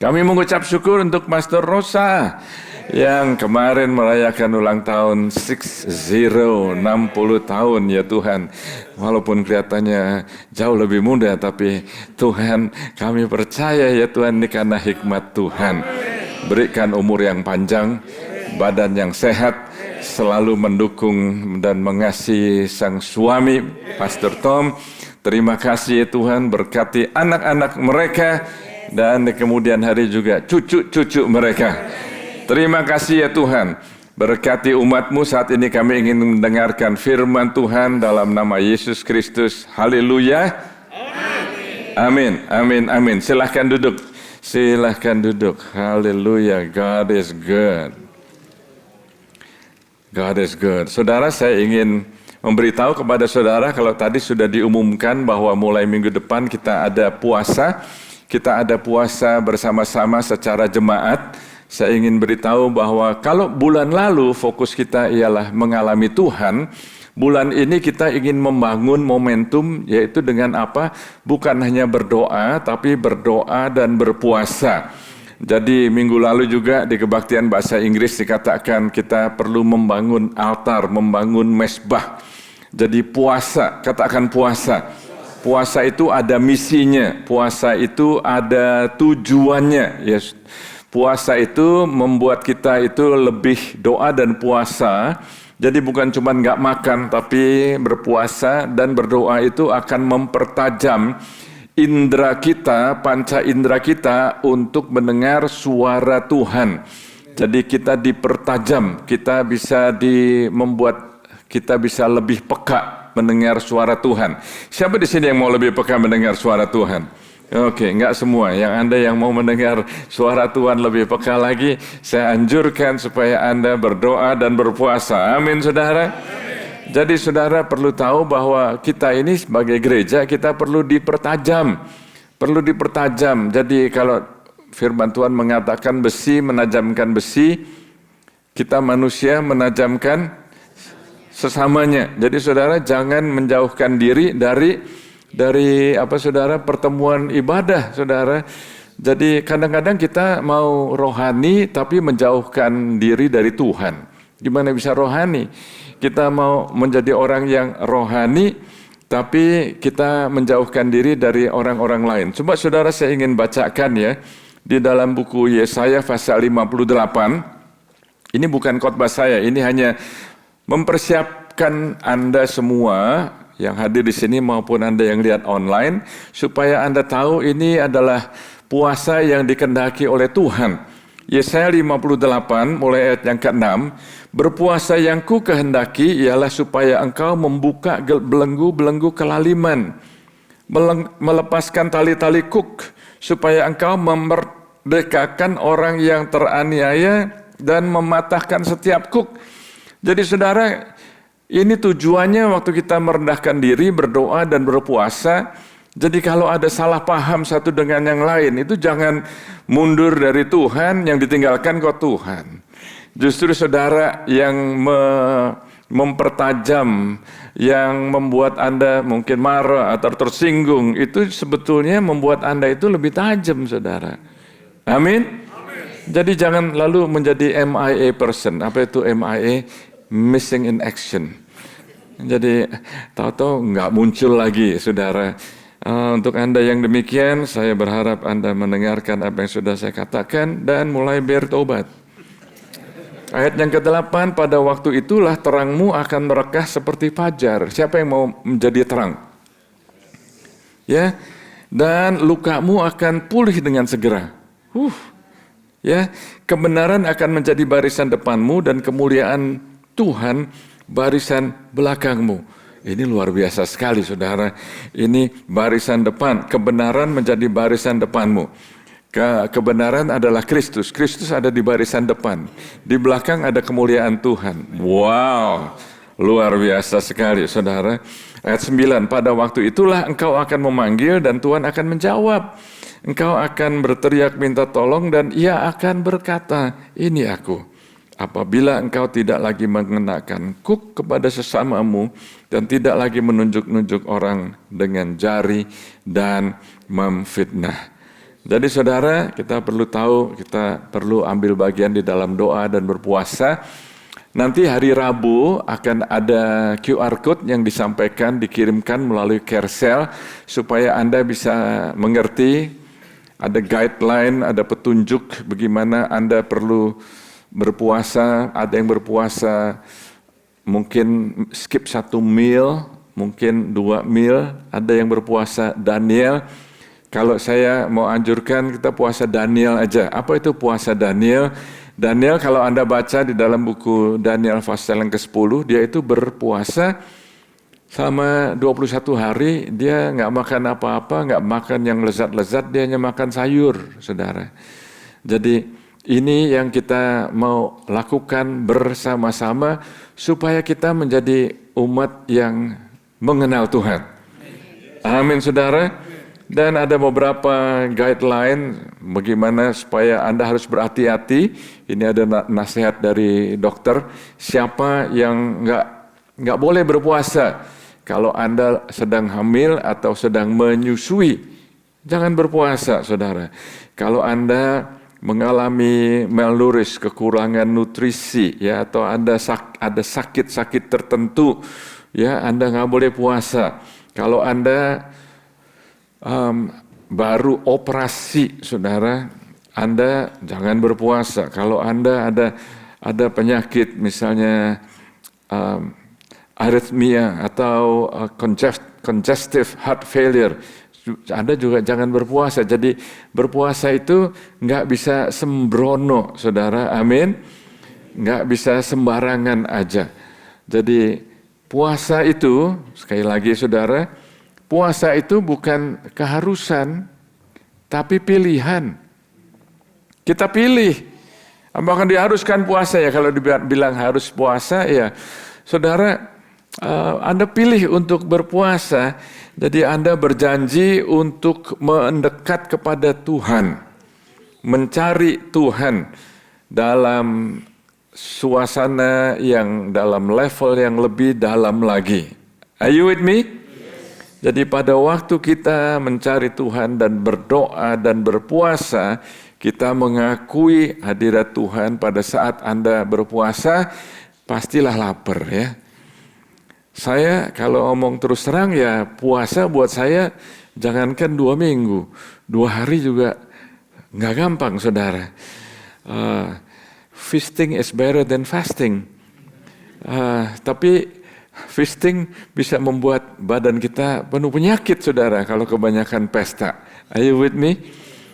F: Kami mengucap syukur untuk Pastor Rosa yang kemarin merayakan ulang tahun 60 tahun ya Tuhan. Walaupun kelihatannya jauh lebih muda, tapi Tuhan, kami percaya ya Tuhan ini karena hikmat Tuhan. Berikan umur yang panjang, badan yang sehat, selalu mendukung dan mengasihi sang suami Pastor Tom. Terima kasih ya Tuhan, berkati anak-anak mereka dan di kemudian hari juga cucu-cucu mereka. Terima kasih ya Tuhan, berkati umat-Mu. Saat ini kami ingin mendengarkan firman Tuhan dalam nama Yesus Kristus. Haleluya. Amin, amin, amin. Silahkan duduk. Silahkan duduk. Haleluya. God is good. God is good. Saudara, saya ingin memberitahu kepada saudara kalau tadi sudah diumumkan bahwa mulai minggu depan kita ada puasa. Kita ada puasa bersama-sama secara jemaat. Saya ingin beritahu bahwa kalau bulan lalu fokus kita ialah mengalami Tuhan, bulan ini kita ingin membangun momentum, yaitu dengan apa? Bukan hanya berdoa, tapi berdoa dan berpuasa. Jadi minggu lalu juga di kebaktian bahasa Inggris dikatakan kita perlu membangun altar, membangun mesbah. Jadi puasa, katakan puasa. Puasa itu ada misinya, puasa itu ada tujuannya. Yes. Puasa itu membuat kita itu lebih doa dan puasa. Jadi bukan cuma nggak makan, tapi berpuasa dan berdoa itu akan mempertajam indera kita, panca indera kita untuk mendengar suara Tuhan. Jadi kita dipertajam, kita bisa membuat kita bisa lebih peka mendengar suara Tuhan. Siapa di sini yang mau lebih peka mendengar suara Tuhan? Oke, enggak semua. Yang Anda yang mau mendengar suara Tuhan lebih peka lagi, saya anjurkan supaya Anda berdoa dan berpuasa. Amin, saudara. Amin. Jadi saudara perlu tahu bahwa kita ini sebagai gereja, kita perlu dipertajam. Perlu dipertajam. Jadi kalau firman Tuhan mengatakan besi menajamkan besi, kita manusia menajamkan sesamanya. Jadi saudara jangan menjauhkan diri dari apa saudara, pertemuan ibadah saudara. Jadi kadang-kadang kita mau rohani tapi menjauhkan diri dari Tuhan. Gimana bisa rohani? Kita mau menjadi orang yang rohani tapi kita menjauhkan diri dari orang-orang lain. Coba saudara saya ingin bacakan ya di dalam buku Yesaya pasal 58. Ini bukan khotbah saya, ini hanya mempersiapkan Anda semua yang hadir di sini maupun Anda yang lihat online, supaya Anda tahu ini adalah puasa yang dikehendaki oleh Tuhan. Yesaya 58 mulai ayat yang ke-6, berpuasa yang ku kehendaki ialah supaya engkau membuka belenggu-belenggu kelaliman, melepaskan tali-tali kuk, supaya engkau memerdekakan orang yang teraniaya dan mematahkan setiap kuk. Jadi saudara, ini tujuannya waktu kita merendahkan diri, berdoa dan berpuasa. Jadi kalau ada salah paham satu dengan yang lain, itu jangan mundur dari Tuhan, yang ditinggalkan kok Tuhan. Justru saudara yang mempertajam, yang membuat Anda mungkin marah atau tersinggung, itu sebetulnya membuat Anda itu lebih tajam saudara. Amin? Jadi jangan lalu menjadi MIA person. Apa itu MIA? Missing in action. Jadi tahu-tahu nggak muncul lagi, saudara. Untuk Anda yang demikian, saya berharap Anda mendengarkan apa yang sudah saya katakan dan mulai bertobat. Ayat yang ke-8, pada waktu itulah terangmu akan merekah seperti fajar. Siapa yang mau menjadi terang? Ya, dan lukamu akan pulih dengan segera. Ya, kebenaran akan menjadi barisan depanmu dan kemuliaan Tuhan barisan belakangmu. Ini luar biasa sekali, saudara. Ini barisan depan, kebenaran menjadi barisan depanmu. Kebenaran adalah Kristus. Kristus ada di barisan depan. Di belakang ada kemuliaan Tuhan. Wow, luar biasa sekali, saudara. Ayat 9, pada waktu itulah engkau akan memanggil dan Tuhan akan menjawab. Engkau akan berteriak minta tolong dan Ia akan berkata, ini aku. Apabila engkau tidak lagi mengenakan kuk kepada sesamamu dan tidak lagi menunjuk-nunjuk orang dengan jari dan memfitnah. Jadi saudara, kita perlu tahu, kita perlu ambil bagian di dalam doa dan berpuasa. Nanti hari Rabu akan ada QR code yang disampaikan, dikirimkan melalui Carousel supaya Anda bisa mengerti, ada guideline, ada petunjuk bagaimana Anda perlu berpuasa. Ada yang berpuasa mungkin skip 1 meal, mungkin 2 meal, ada yang berpuasa Daniel. Kalau saya mau anjurkan kita puasa Daniel aja. Apa itu puasa Daniel? Daniel kalau Anda baca di dalam buku Daniel pasal yang ke-10, dia itu berpuasa selama 21 hari, dia nggak makan apa-apa, nggak makan yang lezat-lezat, dia hanya makan sayur, saudara. Jadi ini yang kita mau lakukan bersama-sama supaya kita menjadi umat yang mengenal Tuhan. Amin, saudara. Dan ada beberapa guideline bagaimana supaya Anda harus berhati-hati. Ini ada nasihat dari dokter, siapa yang nggak boleh berpuasa. Kalau Anda sedang hamil atau sedang menyusui, jangan berpuasa, saudara. Kalau Anda mengalami malnourished, kekurangan nutrisi, ya, atau ada sakit-sakit tertentu, ya, Anda nggak boleh puasa. Kalau Anda baru operasi, saudara, Anda jangan berpuasa. Kalau Anda ada penyakit, misalnya arrhythmia atau congestive heart failure, Anda juga jangan berpuasa. Jadi berpuasa itu nggak bisa sembrono, saudara. Amin. Nggak bisa sembarangan aja. Jadi puasa itu, sekali lagi saudara, puasa itu bukan keharusan, tapi pilihan. Kita pilih. Apakah diharuskan puasa ya? Kalau dibilang harus puasa ya, saudara, Anda pilih untuk berpuasa. Jadi Anda berjanji untuk mendekat kepada Tuhan, mencari Tuhan dalam suasana yang dalam level yang lebih dalam lagi. Are you with me? Jadi pada waktu kita mencari Tuhan dan berdoa dan berpuasa, kita mengakui hadirat Tuhan. Pada saat Anda berpuasa, pastilah lapar, ya. Saya kalau ngomong terus terang ya, puasa buat saya jangankan 2 minggu, 2 hari juga nggak gampang, saudara. Feasting is better than fasting. Tapi feasting bisa membuat badan kita penuh penyakit, saudara, kalau kebanyakan pesta. Are you with me?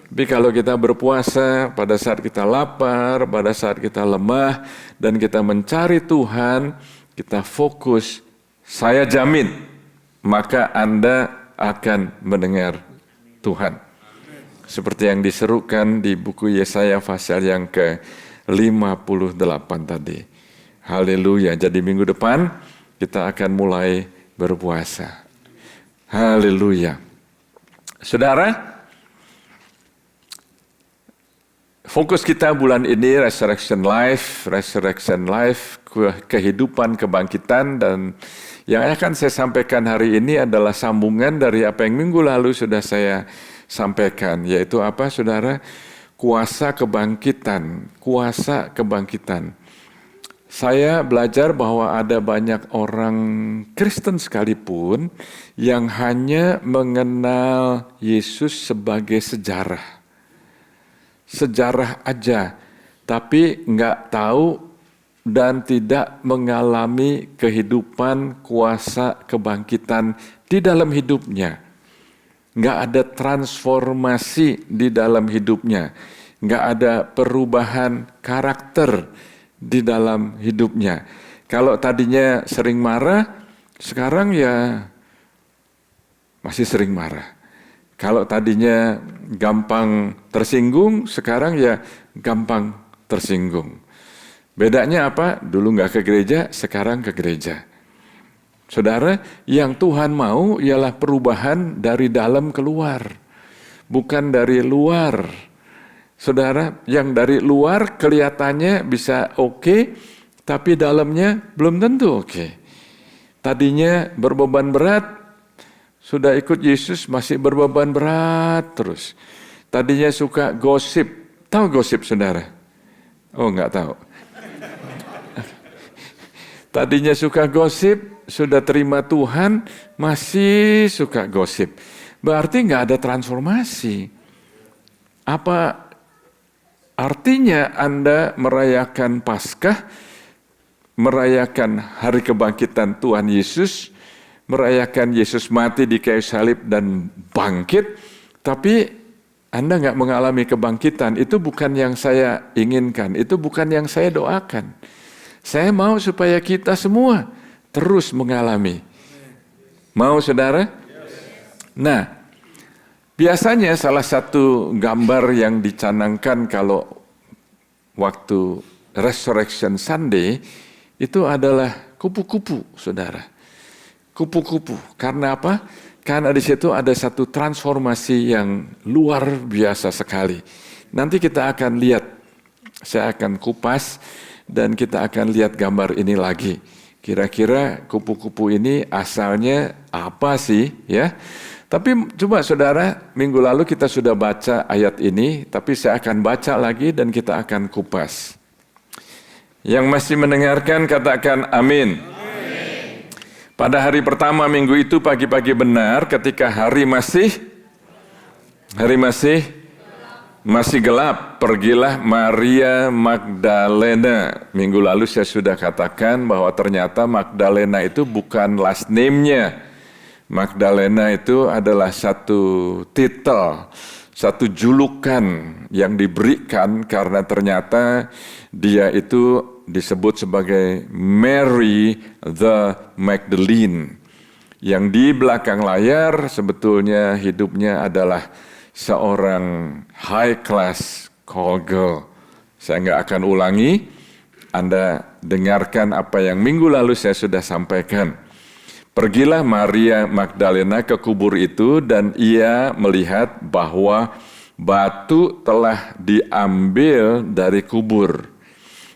F: Tapi kalau kita berpuasa, pada saat kita lapar, pada saat kita lemah, dan kita mencari Tuhan, kita fokus, saya jamin, maka Anda akan mendengar Tuhan. Seperti yang diserukan di buku Yesaya pasal yang ke-58 tadi. Haleluya. Jadi minggu depan kita akan mulai berpuasa. Haleluya. Saudara, fokus kita bulan ini Resurrection Life, kehidupan, kebangkitan, dan yang akan saya sampaikan hari ini adalah sambungan dari apa yang minggu lalu sudah saya sampaikan, yaitu apa, saudara? Kuasa kebangkitan. Saya belajar bahwa ada banyak orang Kristen sekalipun yang hanya mengenal Yesus sebagai sejarah. Sejarah aja, tapi nggak tahu dan tidak mengalami kehidupan kuasa kebangkitan di dalam hidupnya. Nggak ada transformasi di dalam hidupnya. Nggak ada perubahan karakter di dalam hidupnya. Kalau tadinya sering marah, sekarang ya masih sering marah. Kalau tadinya gampang tersinggung, sekarang ya gampang tersinggung. Bedanya apa? Dulu nggak ke gereja, sekarang ke gereja. Saudara, yang Tuhan mau ialah perubahan dari dalam keluar, bukan dari luar. Saudara, yang dari luar kelihatannya bisa oke, tapi dalamnya belum tentu oke. Tadinya berbeban berat, sudah ikut Yesus masih berbeban berat terus. Tadinya suka gosip, tahu gosip saudara? Oh nggak tahu. Tadinya suka gosip, sudah terima Tuhan, masih suka gosip. Berarti nggak ada transformasi. Apa artinya Anda merayakan Paskah, merayakan hari kebangkitan Tuhan Yesus, merayakan Yesus mati di kayu salib dan bangkit, tapi Anda nggak mengalami kebangkitan? Itu bukan yang saya inginkan, itu bukan yang saya doakan. Saya mau supaya kita semua terus mengalami. Mau saudara? Nah, biasanya salah satu gambar yang dicanangkan kalau waktu Resurrection Sunday itu adalah kupu-kupu, saudara. Kupu-kupu. Karena apa? Karena di situ ada satu transformasi yang luar biasa sekali. Nanti kita akan lihat, saya akan kupas dan kita akan lihat gambar ini lagi. Kira-kira kupu-kupu ini asalnya apa sih, ya? Tapi coba saudara, minggu lalu kita sudah baca ayat ini, tapi saya akan baca lagi dan kita akan kupas. Yang masih mendengarkan katakan amin. Pada hari pertama minggu itu pagi-pagi benar ketika hari masih gelap, pergilah Maria Magdalena. Minggu lalu saya sudah katakan bahwa ternyata Magdalena itu bukan last name-nya. Magdalena itu adalah satu titel, satu julukan yang diberikan karena ternyata dia itu disebut sebagai Mary the Magdalene. Yang di belakang layar sebetulnya hidupnya adalah seorang high class call girl. Saya nggak akan ulangi, Anda dengarkan apa yang minggu lalu saya sudah sampaikan. Pergilah Maria Magdalena ke kubur itu dan ia melihat bahwa batu telah diambil dari kubur.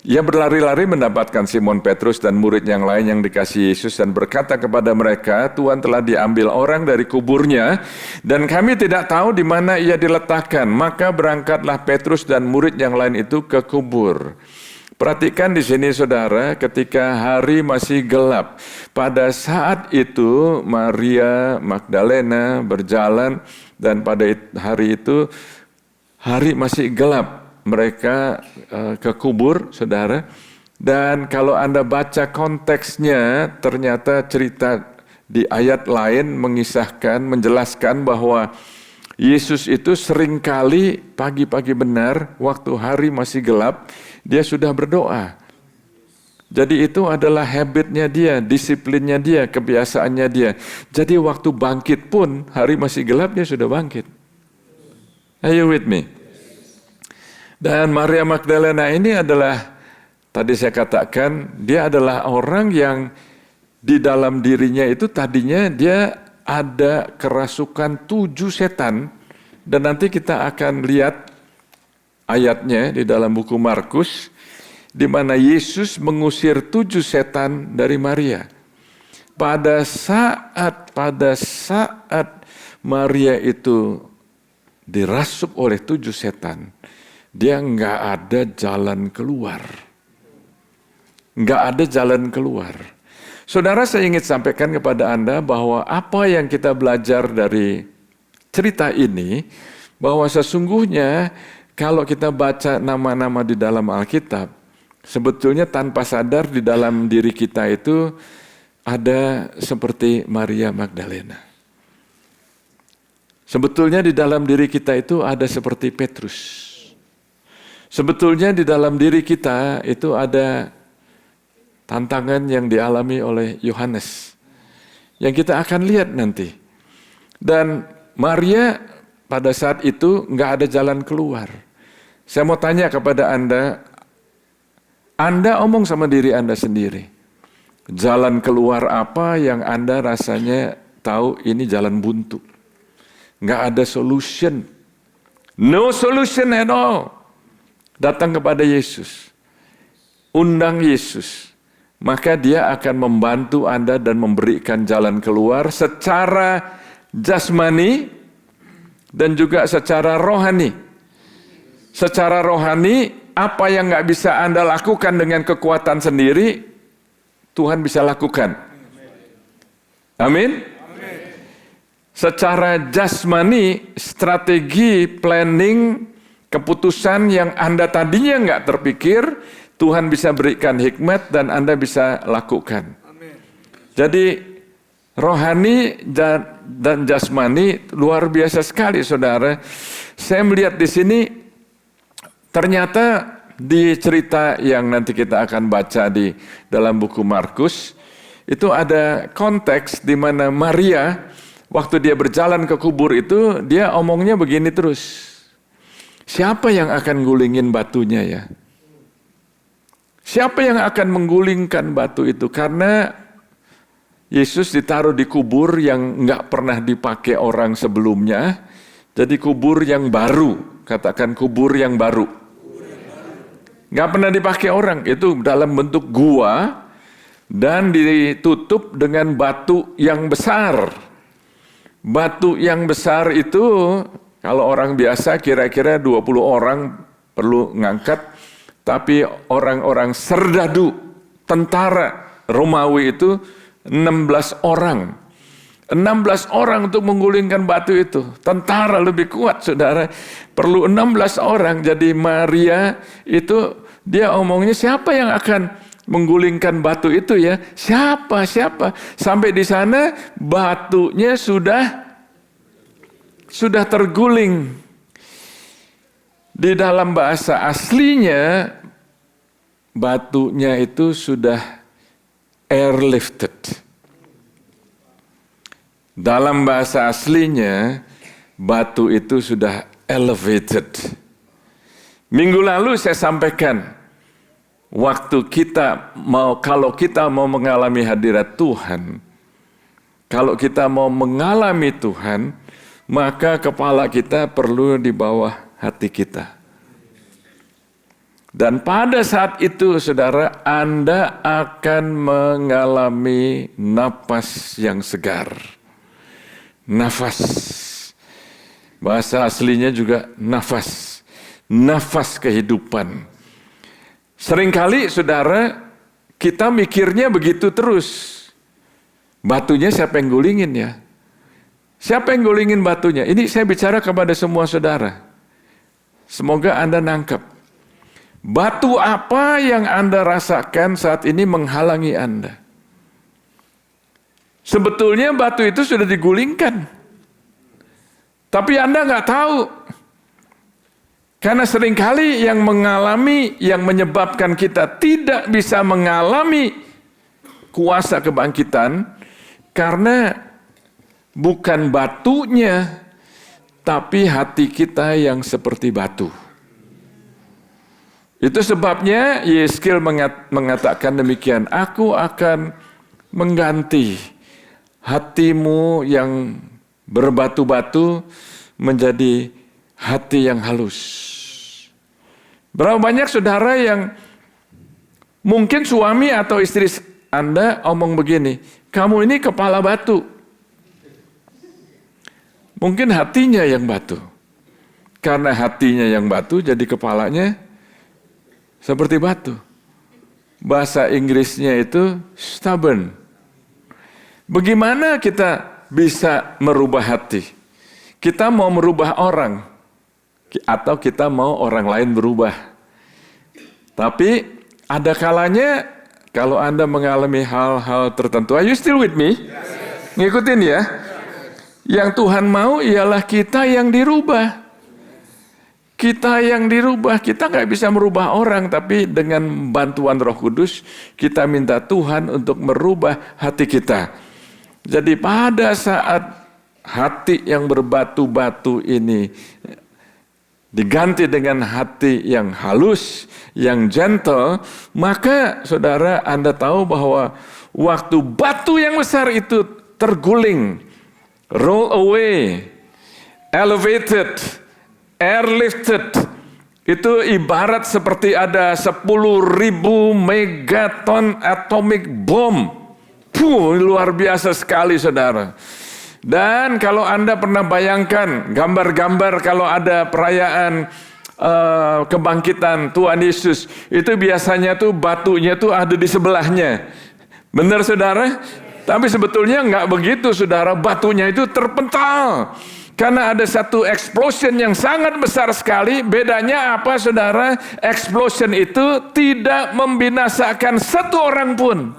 F: Ia berlari-lari mendapatkan Simon Petrus dan murid yang lain yang dikasihi Yesus dan berkata kepada mereka, Tuhan telah diambil orang dari kuburnya dan kami tidak tahu di mana ia diletakkan. Maka berangkatlah Petrus dan murid yang lain itu ke kubur. Perhatikan di sini saudara, ketika hari masih gelap. Pada saat itu Maria Magdalena berjalan dan pada hari itu hari masih gelap. Mereka ke kubur, saudara. Dan kalau Anda baca konteksnya, ternyata cerita di ayat lain mengisahkan, menjelaskan bahwa Yesus itu seringkali pagi-pagi benar, waktu hari masih gelap, dia sudah berdoa. Jadi itu adalah habitnya dia, disiplinnya dia, kebiasaannya dia. Jadi waktu bangkit pun, hari masih gelap, dia sudah bangkit. Are you with me? Dan Maria Magdalena ini adalah, tadi saya katakan, dia adalah orang yang di dalam dirinya itu tadinya dia ada kerasukan 7 setan. Dan nanti kita akan lihat ayatnya di dalam buku Markus, di mana Yesus mengusir 7 setan dari Maria. Pada saat Maria itu dirasuk oleh 7 setan, dia nggak ada jalan keluar. nggak ada jalan keluar. Saudara, saya ingin sampaikan kepada Anda bahwa apa yang kita belajar dari cerita ini, bahwa sesungguhnya kalau kita baca nama-nama di dalam Alkitab, sebetulnya tanpa sadar di dalam diri kita itu ada seperti Maria Magdalena. Sebetulnya di dalam diri kita itu ada seperti Petrus. Sebetulnya di dalam diri kita itu ada tantangan yang dialami oleh Yohanes, yang kita akan lihat nanti. Dan Maria pada saat itu nggak ada jalan keluar. Saya mau tanya kepada Anda omong sama diri Anda sendiri. Jalan keluar apa yang Anda rasanya tahu ini jalan buntu? Nggak ada solution. No solution at all. Datang kepada Yesus. Undang Yesus. Maka dia akan membantu Anda dan memberikan jalan keluar secara jasmani dan juga secara rohani. Secara rohani, apa yang nggak bisa Anda lakukan dengan kekuatan sendiri, Tuhan bisa lakukan. Amin. Secara jasmani, strategi, planning, keputusan yang Anda tadinya nggak terpikir, Tuhan bisa berikan hikmat dan Anda bisa lakukan. Jadi rohani dan jasmani luar biasa sekali, saudara. Saya melihat di sini ternyata di cerita yang nanti kita akan baca di dalam buku Markus itu ada konteks di mana Maria waktu dia berjalan ke kubur itu dia omongnya begini terus. Siapa yang akan gulingin batunya ya? Siapa yang akan menggulingkan batu itu? Karena Yesus ditaruh di kubur yang nggak pernah dipakai orang sebelumnya. Jadi kubur yang baru, katakan kubur yang baru. Nggak pernah dipakai orang, itu dalam bentuk gua dan ditutup dengan batu yang besar. Batu yang besar itu kalau orang biasa kira-kira 20 orang perlu ngangkat. Tapi orang-orang serdadu, tentara Romawi itu 16 orang. 16 orang untuk menggulingkan batu itu. Tentara lebih kuat, saudara. Perlu 16 orang. Jadi Maria itu, dia omongnya siapa yang akan menggulingkan batu itu ya? Siapa? Sampai di sana batunya sudah terguling. Di dalam bahasa aslinya, batunya itu sudah airlifted. Dalam bahasa aslinya, batu itu sudah elevated. Minggu lalu saya sampaikan, kalau kita mau mengalami hadirat Tuhan, kalau kita mau mengalami Tuhan, maka kepala kita perlu di bawah hati kita. Dan pada saat itu, saudara, Anda akan mengalami napas yang segar. Nafas. Bahasa aslinya juga nafas. Nafas kehidupan. Seringkali, saudara, kita mikirnya begitu terus. Batunya siapa yang gulingin ya? Siapa yang gulingin batunya? Ini saya bicara kepada semua saudara. Semoga Anda nangkep. Batu apa yang Anda rasakan saat ini menghalangi Anda? Sebetulnya batu itu sudah digulingkan. Tapi Anda nggak tahu. Karena seringkali yang menyebabkan kita tidak bisa mengalami kuasa kebangkitan, karena bukan batunya, tapi hati kita yang seperti batu. Itu sebabnya Yeskil mengatakan demikian, aku akan mengganti hatimu yang berbatu-batu menjadi hati yang halus. Berapa banyak saudara yang mungkin suami atau istri Anda omong begini, kamu ini kepala batu. Mungkin hatinya yang batu. Karena hatinya yang batu, jadi kepalanya seperti batu. bahasa Inggrisnya itu stubborn. Bagaimana kita bisa merubah hati? Kita mau merubah orang, atau kita mau orang lain berubah. Tapi ada kalanya kalau Anda mengalami hal-hal tertentu, are you still with me? Ngikutin ya. Yang Tuhan mau ialah kita yang dirubah. Kita yang dirubah, kita nggak bisa merubah orang, tapi dengan bantuan Roh Kudus, kita minta Tuhan untuk merubah hati kita. Jadi pada saat hati yang berbatu-batu ini diganti dengan hati yang halus, yang gentle, maka saudara Anda tahu bahwa waktu batu yang besar itu terguling, roll away, elevated, airlifted, itu ibarat seperti ada 10.000 megaton atomic bomb. Luar biasa sekali saudara. Dan kalau Anda pernah bayangkan gambar-gambar kalau ada perayaan kebangkitan Tuhan Yesus, itu biasanya tuh batunya tuh ada di sebelahnya. Benar saudara? Tapi sebetulnya nggak begitu saudara, batunya itu terpental. Karena ada satu explosion yang sangat besar sekali. Bedanya apa saudara? Explosion itu tidak membinasakan satu orang pun.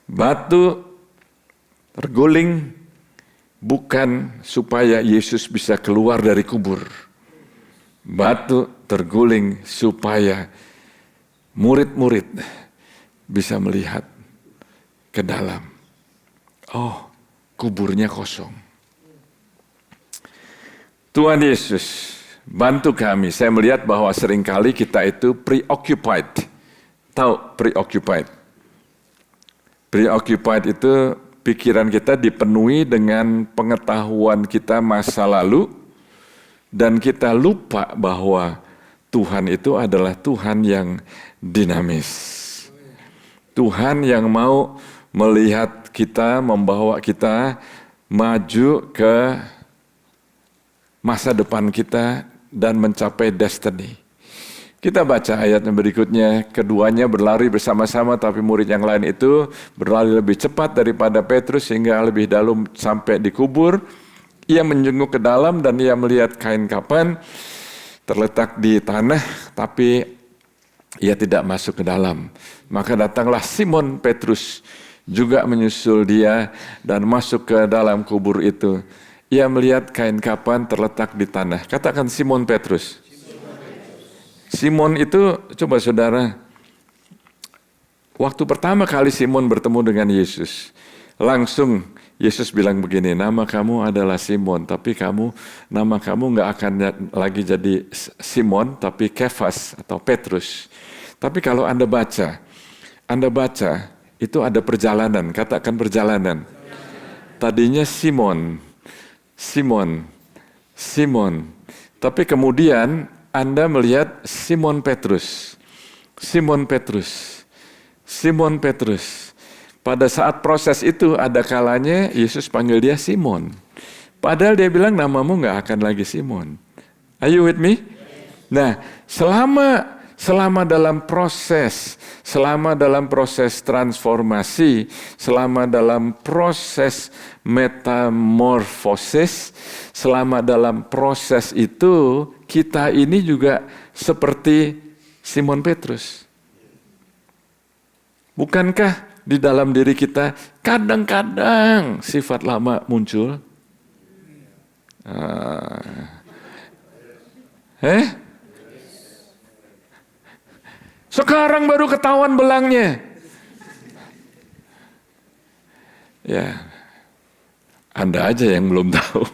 F: Batu terguling bukan supaya Yesus bisa keluar dari kubur. Batu terguling supaya murid-murid bisa melihat ke dalam. Oh, kuburnya kosong. Tuhan Yesus bantu kami. Saya melihat bahwa seringkali kita itu preoccupied. Tahu preoccupied? Preoccupied itu pikiran kita dipenuhi dengan pengetahuan kita masa lalu, dan kita lupa bahwa Tuhan itu adalah Tuhan yang dinamis. Tuhan yang mau melihat kita, membawa kita maju ke masa depan kita dan mencapai destiny. Kita baca ayat yang berikutnya, keduanya berlari bersama-sama, tapi murid yang lain itu berlari lebih cepat daripada Petrus sehingga lebih dalam sampai di kubur. Ia menjenguk ke dalam dan ia melihat kain kapan terletak di tanah, tapi ia tidak masuk ke dalam. Maka datanglah Simon Petrus juga menyusul dia dan masuk ke dalam kubur itu. Ia melihat kain kapan terletak di tanah. Katakan Simon Petrus. Simon itu, coba saudara, waktu pertama kali Simon bertemu dengan Yesus, langsung Yesus bilang begini, nama kamu adalah Simon, tapi nama kamu nggak akan lagi jadi Simon, tapi Kefas atau Petrus. Tapi kalau Anda baca, itu ada perjalanan, katakan perjalanan. Tadinya Simon. Tapi kemudian Anda melihat Simon Petrus. Pada saat proses itu ada kalanya Yesus panggil dia Simon. Padahal dia bilang namamu nggak akan lagi Simon. Are you with me? Nah, selama dalam proses transformasi, selama dalam proses metamorfosis, selama dalam proses itu, kita ini juga seperti Simon Petrus. Bukankah di dalam diri kita kadang-kadang sifat lama muncul? Sekarang baru ketahuan belangnya. Ya, Anda aja yang belum tahu.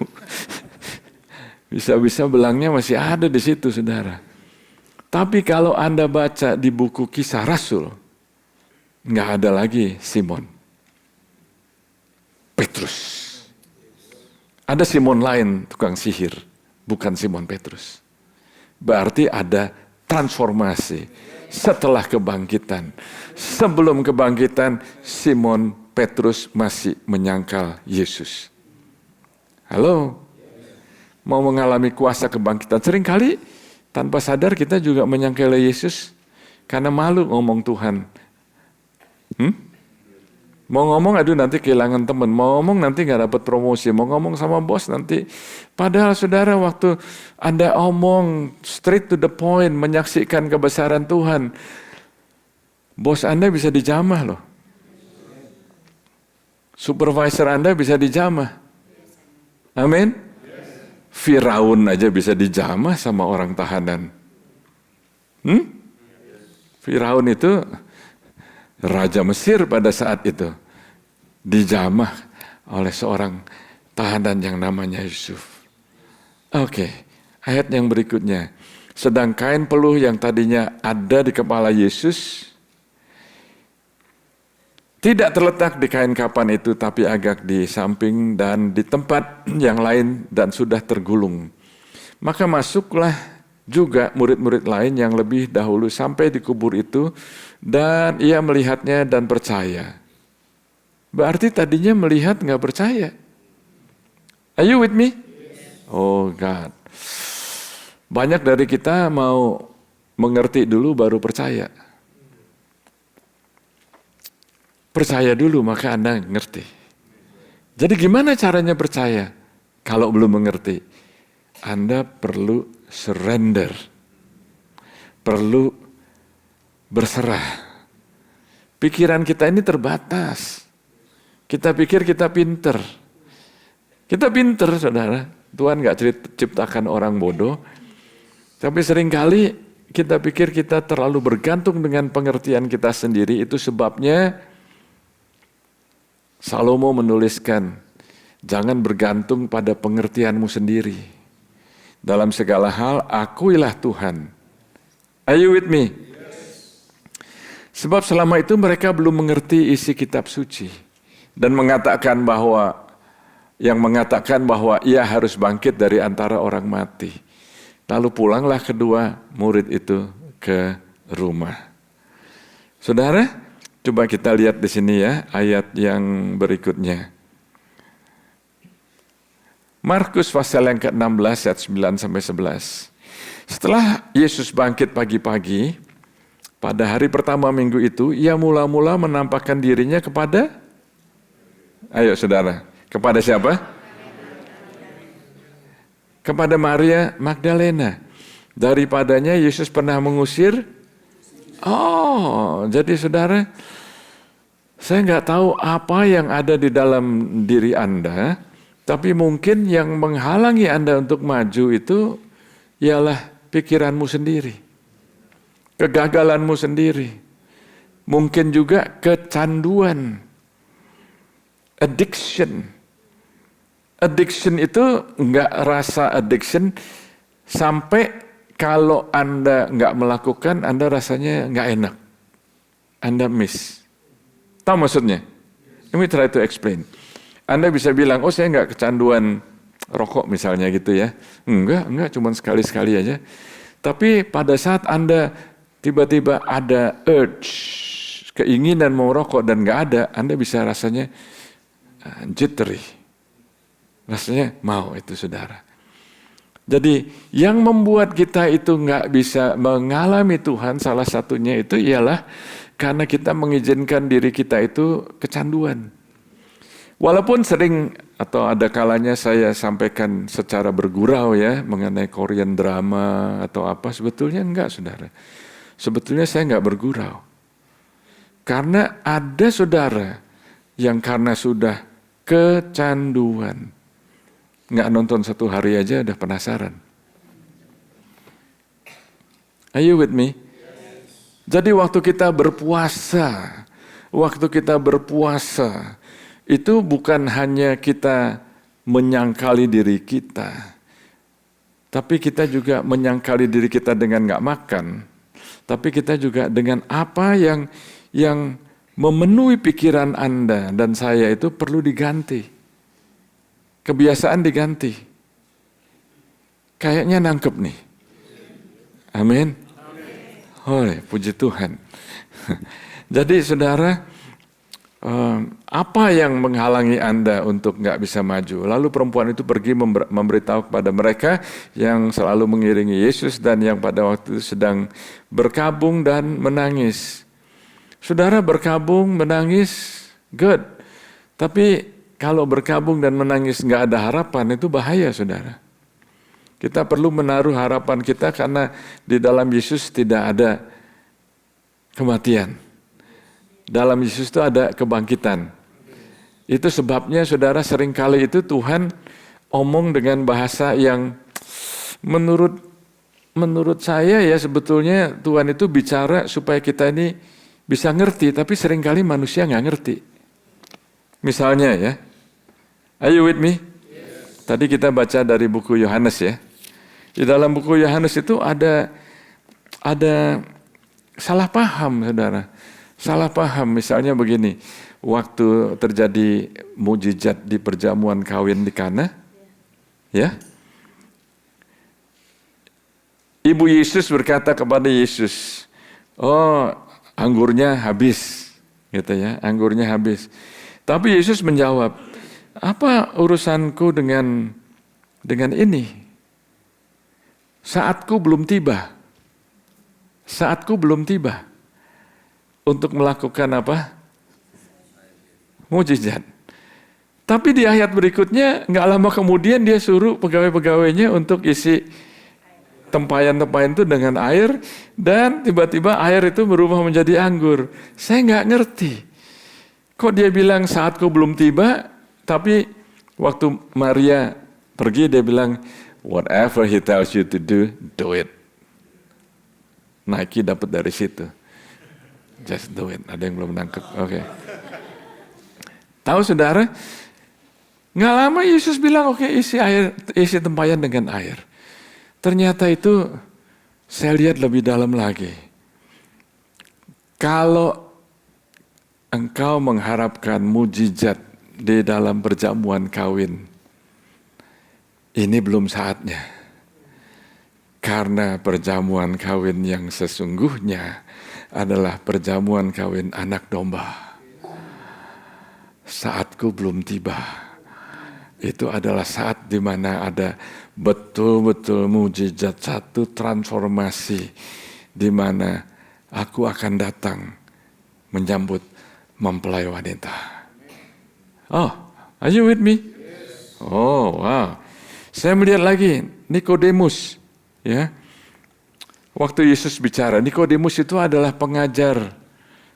F: Bisa-bisa belangnya masih ada di situ, saudara. Tapi kalau Anda baca di buku Kisah Rasul, nggak ada lagi Simon. Petrus. Ada Simon lain, tukang sihir. Bukan Simon Petrus. Berarti ada transformasi. Setelah kebangkitan. Sebelum kebangkitan, Simon Petrus masih menyangkal Yesus. Halo? mau mengalami kuasa kebangkitan. Seringkali tanpa sadar kita juga menyangkali Yesus karena malu ngomong Tuhan. Mau ngomong, aduh nanti kehilangan teman. Mau ngomong nanti gak dapat promosi. Mau ngomong sama bos nanti. Padahal saudara, waktu Anda omong straight to the point, menyaksikan kebesaran Tuhan, bos Anda bisa dijamah loh. Supervisor Anda bisa dijamah. Amin. Firaun aja bisa dijamah sama orang tahanan. Firaun itu Raja Mesir pada saat itu dijamah oleh seorang tahanan yang namanya Yusuf. Oke, ayat yang berikutnya. Sedang kain peluh yang tadinya ada di kepala Yesus tidak terletak di kain kapan itu, tapi agak di samping dan di tempat yang lain dan sudah tergulung. Maka masuklah juga murid-murid lain yang lebih dahulu sampai di kubur itu, dan ia melihatnya dan percaya. Berarti tadinya melihat nggak percaya. Are you with me? Oh God. Banyak dari kita mau mengerti dulu baru percaya. Percaya dulu maka Anda ngerti. Jadi gimana caranya percaya? Kalau belum mengerti, Anda perlu surrender. Perlu berserah. Pikiran kita ini terbatas. Kita pikir kita pinter. Kita pinter, saudara. Tuhan gak ciptakan orang bodoh. Tapi seringkali kita pikir kita terlalu bergantung dengan pengertian kita sendiri. Itu sebabnya Salomo menuliskan, jangan bergantung pada pengertianmu sendiri. Dalam segala hal, akuilah Tuhan. Are you with me? Sebab selama itu mereka belum mengerti isi kitab suci. Dan mengatakan bahwa ia harus bangkit dari antara orang mati. Lalu pulanglah kedua murid itu ke rumah. Saudara, coba kita lihat di sini ya, ayat yang berikutnya. Markus pasal yang ke-16 ayat 9-11. Setelah Yesus bangkit pagi-pagi, pada hari pertama minggu itu, ia mula-mula menampakkan dirinya kepada, ayo saudara, kepada siapa? Kepada Maria Magdalena. Daripadanya Yesus pernah mengusir. Oh, jadi saudara, saya nggak tahu apa yang ada di dalam diri Anda, tapi mungkin yang menghalangi Anda untuk maju itu ialah pikiranmu sendiri, kegagalanmu sendiri, mungkin juga kecanduan, addiction. Addiction itu nggak rasa addiction sampai kalau Anda nggak melakukan, Anda rasanya nggak enak. Anda miss. Tahu maksudnya? Let me try to explain. Anda bisa bilang, oh saya nggak kecanduan rokok misalnya gitu ya. Enggak, cuma sekali-sekali aja. Tapi pada saat Anda tiba-tiba ada urge, keinginan mau rokok dan nggak ada, Anda bisa rasanya jittery. Rasanya mau itu saudara. Jadi yang membuat kita itu nggak bisa mengalami Tuhan, salah satunya itu ialah karena kita mengizinkan diri kita itu kecanduan. Walaupun sering atau ada kalanya saya sampaikan secara bergurau ya mengenai Korean drama atau apa, sebetulnya enggak saudara. Sebetulnya saya enggak bergurau. Karena ada saudara yang karena sudah kecanduan, nggak nonton satu hari aja udah penasaran. Are you with me? Jadi waktu kita berpuasa, itu bukan hanya kita menyangkali diri kita, tapi kita juga menyangkali diri kita dengan nggak makan, tapi kita juga dengan apa yang memenuhi pikiran Anda dan saya itu perlu diganti. Kebiasaan diganti. Kayaknya nangkep nih. Amin. Oh, puji Tuhan. Jadi saudara, apa yang menghalangi Anda untuk nggak bisa maju? Lalu perempuan itu pergi memberitahu kepada mereka yang selalu mengiringi Yesus dan yang pada waktu itu sedang berkabung dan menangis. Saudara, berkabung, menangis, good. Tapi kalau berkabung dan menangis nggak ada harapan, itu bahaya, saudara. Kita perlu menaruh harapan kita karena di dalam Yesus tidak ada kematian. Dalam Yesus itu ada kebangkitan. Itu sebabnya saudara seringkali itu Tuhan omong dengan bahasa yang menurut saya ya sebetulnya Tuhan itu bicara supaya kita ini bisa ngerti, tapi seringkali manusia nggak ngerti. Misalnya ya, are you with me? Yes. Tadi kita baca dari buku Yohanes ya. Di dalam buku Yohanes itu ada salah paham, saudara. Salah paham, misalnya begini, waktu terjadi mujizat di perjamuan kawin di Kana, ya, Ibu Yesus berkata kepada Yesus, oh anggurnya habis, gitu ya, anggurnya habis. Tapi Yesus menjawab, apa urusanku dengan ini? Saatku belum tiba. Saatku belum tiba. Untuk melakukan apa? Mujizat. Tapi di ayat berikutnya, nggak lama kemudian dia suruh pegawai-pegawainya untuk isi tempayan-tempayan itu dengan air, dan tiba-tiba air itu berubah menjadi anggur. Saya nggak ngerti. Kok dia bilang saatku belum tiba, tapi waktu Maria pergi dia bilang, whatever he tells you to do it. Nike dapat dari situ. Just do it. Ada yang belum nangkep. Oke. Tahu saudara? Nggak lama Yesus bilang, oke, isi tempayan dengan air. Ternyata itu saya lihat lebih dalam lagi. Kalau engkau mengharapkan mujizat di dalam perjamuan kawin, ini belum saatnya. Karena perjamuan kawin yang sesungguhnya adalah perjamuan kawin anak domba. Saatku belum tiba. Itu adalah saat di mana ada betul-betul mujizat, satu transformasi di mana aku akan datang menyambut mempelai wanita. Oh, are you with me? Oh, wow. Saya melihat lagi Nikodemus, ya. Waktu Yesus bicara, Nikodemus itu adalah pengajar,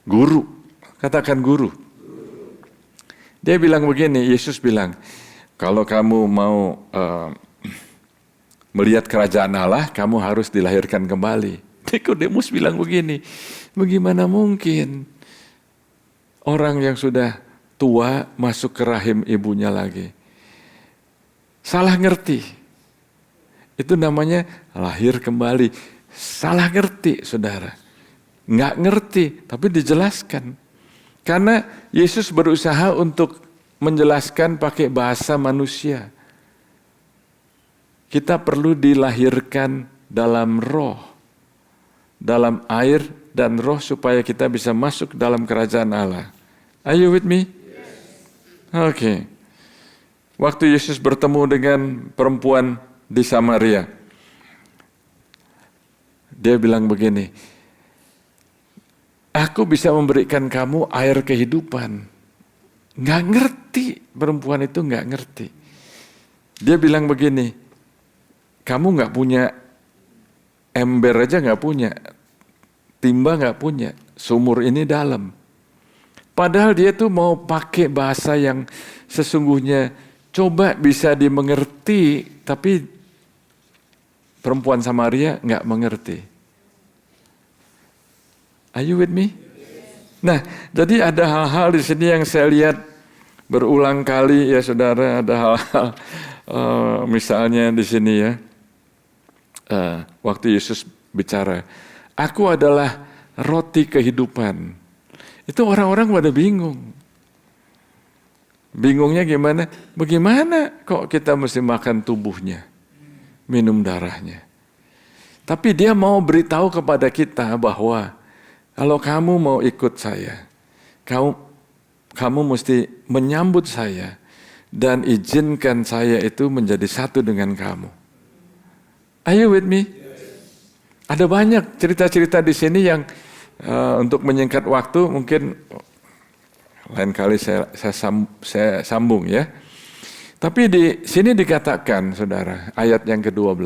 F: guru. Katakan guru. Dia bilang begini, Yesus bilang, kalau kamu mau melihat kerajaan Allah, kamu harus dilahirkan kembali. Nikodemus bilang begini, bagaimana mungkin orang yang sudah tua masuk ke rahim ibunya lagi? Salah ngerti. Itu namanya lahir kembali. Salah ngerti, saudara. Nggak ngerti, tapi dijelaskan. Karena Yesus berusaha untuk menjelaskan pakai bahasa manusia. Kita perlu dilahirkan dalam roh, dalam air dan roh supaya kita bisa masuk dalam kerajaan Allah. Are you with me? Oke. Waktu Yesus bertemu dengan perempuan di Samaria, dia bilang begini, aku bisa memberikan kamu air kehidupan. Nggak ngerti, perempuan itu nggak ngerti. Dia bilang begini, kamu nggak punya ember aja nggak punya, timba nggak punya, sumur ini dalam. Padahal dia tuh mau pakai bahasa yang sesungguhnya coba bisa dimengerti, tapi perempuan Samaria nggak mengerti. Are you with me? Nah, jadi ada hal-hal di sini yang saya lihat berulang kali ya saudara. Ada hal-hal misalnya di sini ya, waktu Yesus bicara, aku adalah roti kehidupan. Itu orang-orang pada bingung. Bingungnya gimana? Bagaimana kok kita mesti makan tubuhnya, minum darahnya? Tapi dia mau beritahu kepada kita bahwa kalau kamu mau ikut saya, kamu mesti menyambut saya dan izinkan saya itu menjadi satu dengan kamu. Are you with me? Ada banyak cerita-cerita di sini yang untuk menyingkat waktu mungkin lain kali saya sambung ya. Tapi di sini dikatakan, saudara, ayat yang ke-12.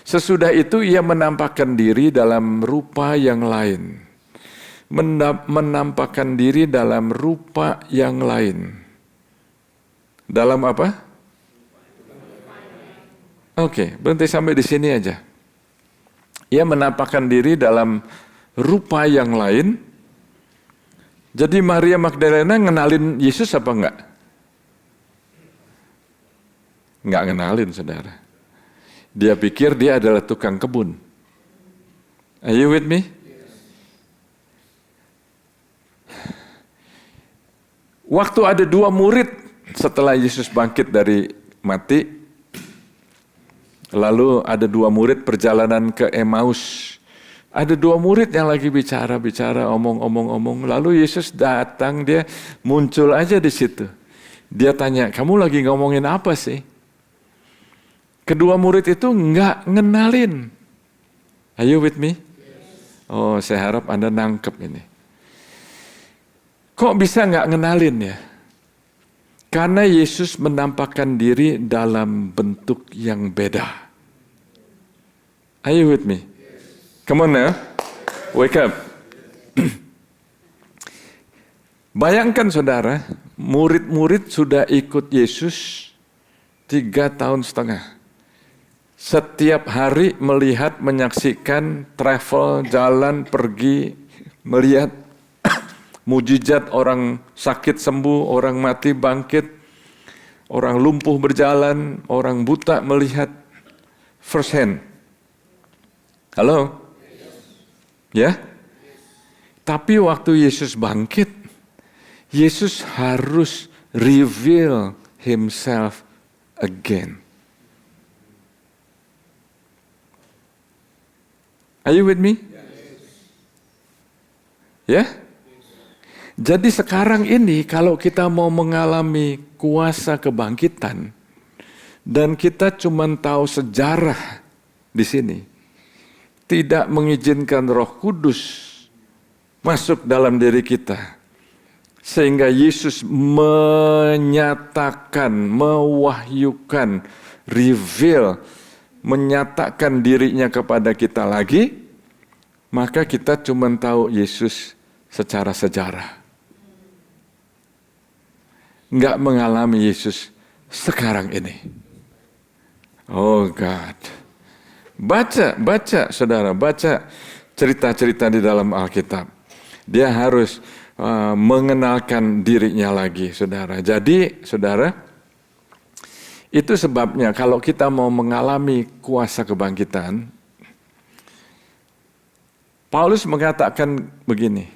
F: Sesudah itu ia menampakkan diri dalam rupa yang lain. Menampakkan diri dalam rupa yang lain. Dalam apa? Oke, berhenti sampai di sini aja. Ia menampakkan diri dalam rupa yang lain. Jadi Maria Magdalena ngenalin Yesus apa enggak? Enggak ngenalin, saudara. Dia pikir dia adalah tukang kebun. Are you with me? Waktu ada 2 murid setelah Yesus bangkit dari mati, lalu ada 2 murid perjalanan ke Emmaus. Ada 2 murid yang lagi bicara, omong. Lalu Yesus datang, dia muncul aja di situ. Dia tanya, kamu lagi ngomongin apa sih? Kedua murid itu enggak ngenalin. Are you with me? Oh, saya harap Anda nangkep ini. Kok bisa enggak ngenalin ya? Karena Yesus menampakkan diri dalam bentuk yang beda. Are you with me? Come on now, wake up. Bayangkan saudara, murid-murid sudah ikut Yesus 3,5 tahun. Setiap hari melihat, menyaksikan, travel, jalan, pergi, melihat mujizat orang sakit sembuh, orang mati bangkit, orang lumpuh berjalan, orang buta melihat first hand. Halo? Ya? Tapi waktu Yesus bangkit, Yesus harus reveal himself again. Are you with me? Ya? Jadi sekarang ini kalau kita mau mengalami kuasa kebangkitan dan kita cuma tahu sejarah di sini, tidak mengizinkan Roh Kudus masuk dalam diri kita, sehingga Yesus menyatakan, mewahyukan, reveal, menyatakan dirinya kepada kita lagi, maka kita cuma tahu Yesus secara sejarah. Enggak mengalami Yesus sekarang ini. Oh God. Baca saudara, baca cerita-cerita di dalam Alkitab. Dia harus mengenalkan dirinya lagi, saudara. Jadi, saudara, itu sebabnya kalau kita mau mengalami kuasa kebangkitan, Paulus mengatakan begini,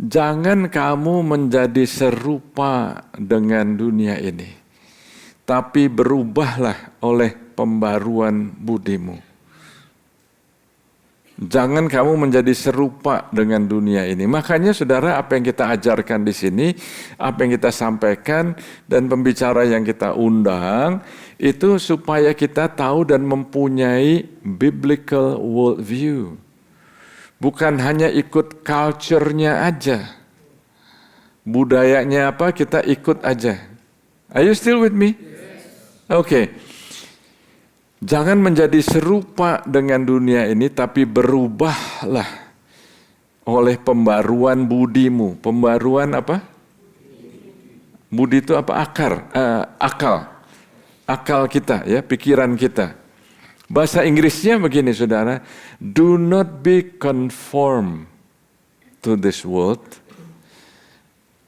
F: jangan kamu menjadi serupa dengan dunia ini, tapi berubahlah oleh pembaruan budimu. Jangan kamu menjadi serupa dengan dunia ini. Makanya saudara, apa yang kita ajarkan di sini, apa yang kita sampaikan, dan pembicara yang kita undang, itu supaya kita tahu dan mempunyai biblical worldview. Bukan hanya ikut culture-nya aja. Budayanya apa, kita ikut aja. Are you still with me? Okay. Jangan menjadi serupa dengan dunia ini, tapi berubahlah oleh pembaruan budimu. Pembaruan apa? Budi itu apa? Akal. Akal kita, ya, pikiran kita. Bahasa Inggrisnya begini, saudara. Do not be conformed to this world.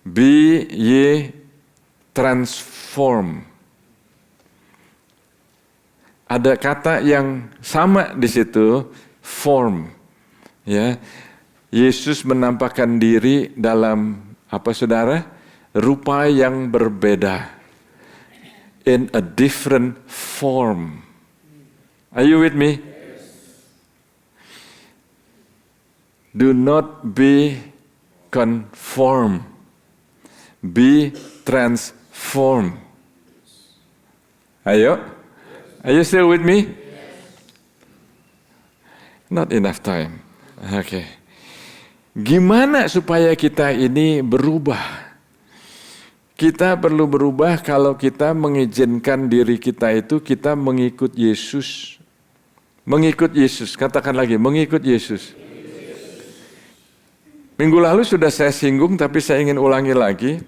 F: Be ye transformed. Ada kata yang sama di situ, form. Ya, Yesus menampakkan diri dalam apa, saudara? Rupa yang berbeda, in a different form. Are you with me? Do not be conformed. be transformed. Ayo, are you still with me? Not enough time. Oke. Gimana supaya kita ini berubah? Kita perlu berubah kalau kita mengizinkan diri kita itu kita mengikut Yesus. Mengikut Yesus, katakan lagi, mengikut Yesus. Minggu lalu sudah saya singgung tapi saya ingin ulangi lagi.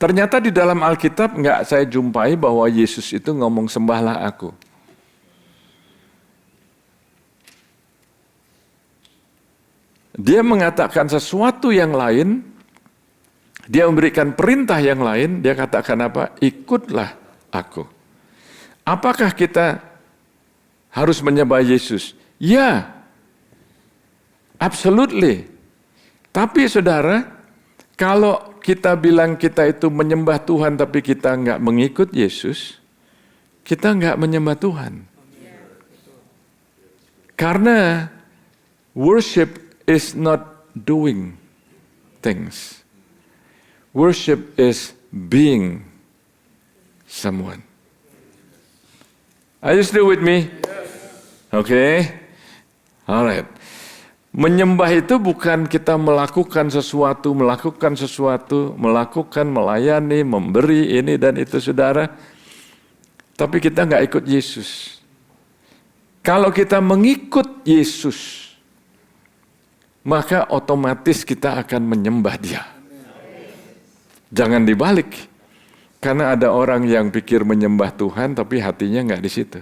F: Ternyata di dalam Alkitab nggak saya jumpai bahwa Yesus itu ngomong sembahlah aku. Dia mengatakan sesuatu yang lain, dia memberikan perintah yang lain, dia katakan apa? Ikutlah aku. Apakah kita harus menyembah Yesus? Ya, absolutely. Tapi saudara, kalau kita bilang kita itu menyembah Tuhan tapi kita nggak mengikut Yesus, kita nggak menyembah Tuhan. Karena worship is not doing things. Worship is being someone. Are you still with me? Okay. Alright. Menyembah itu bukan kita melakukan sesuatu, melayani, memberi ini dan itu saudara. Tapi kita nggak ikut Yesus. Kalau kita mengikut Yesus, maka otomatis kita akan menyembah Dia. Jangan dibalik. Karena ada orang yang pikir menyembah Tuhan tapi hatinya nggak di situ.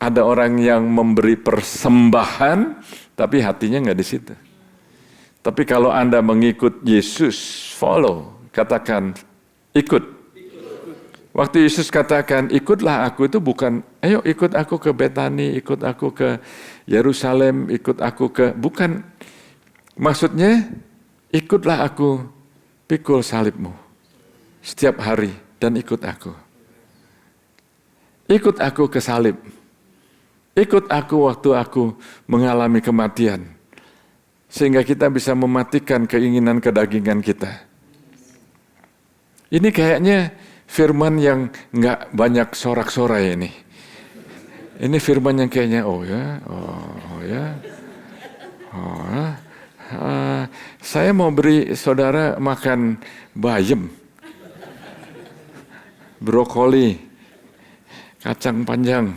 F: Ada orang yang memberi persembahan tapi hatinya nggak di situ. Tapi kalau Anda mengikut Yesus, follow, katakan ikut. Waktu Yesus katakan ikutlah aku itu bukan, ayo ikut aku ke Betani, ikut aku ke Yerusalem, ikut aku ke, bukan. Maksudnya ikutlah aku, pikul salibmu setiap hari dan ikut aku. Ikut aku ke salib. Ikut aku waktu aku mengalami kematian. Sehingga kita bisa mematikan keinginan kedagingan kita. Ini kayaknya firman yang nggak banyak sorak-sorai ini. Ini firman yang kayaknya saya mau beri saudara makan bayam, brokoli, kacang panjang.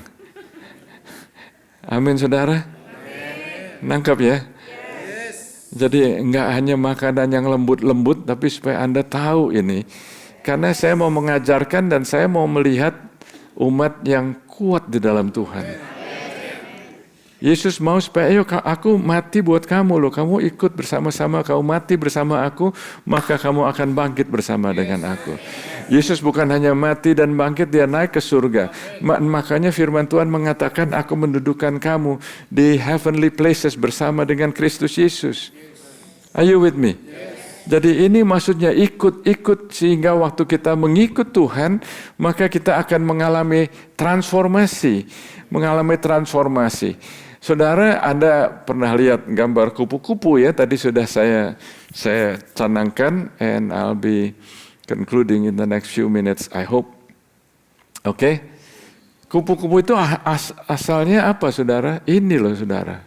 F: Amin saudara. Nangkap ya. Jadi nggak hanya makanan yang lembut-lembut, tapi supaya Anda tahu ini. Karena saya mau mengajarkan dan saya mau melihat umat yang kuat di dalam Tuhan. Yesus mau supaya, ayo aku mati buat kamu loh. Kamu ikut bersama-sama, kamu mati bersama aku, maka kamu akan bangkit bersama dengan aku. Yesus bukan hanya mati dan bangkit, dia naik ke surga. Makanya firman Tuhan mengatakan, aku mendudukkan kamu di heavenly places bersama dengan Kristus Yesus. Are you with me? Jadi ini maksudnya ikut-ikut sehingga waktu kita mengikut Tuhan, maka kita akan mengalami transformasi. Saudara, Anda pernah lihat gambar kupu-kupu ya? Tadi sudah saya canangkan, and I'll be concluding in the next few minutes, I hope. Oke? Kupu-kupu itu asalnya apa, saudara? Ini loh, saudara.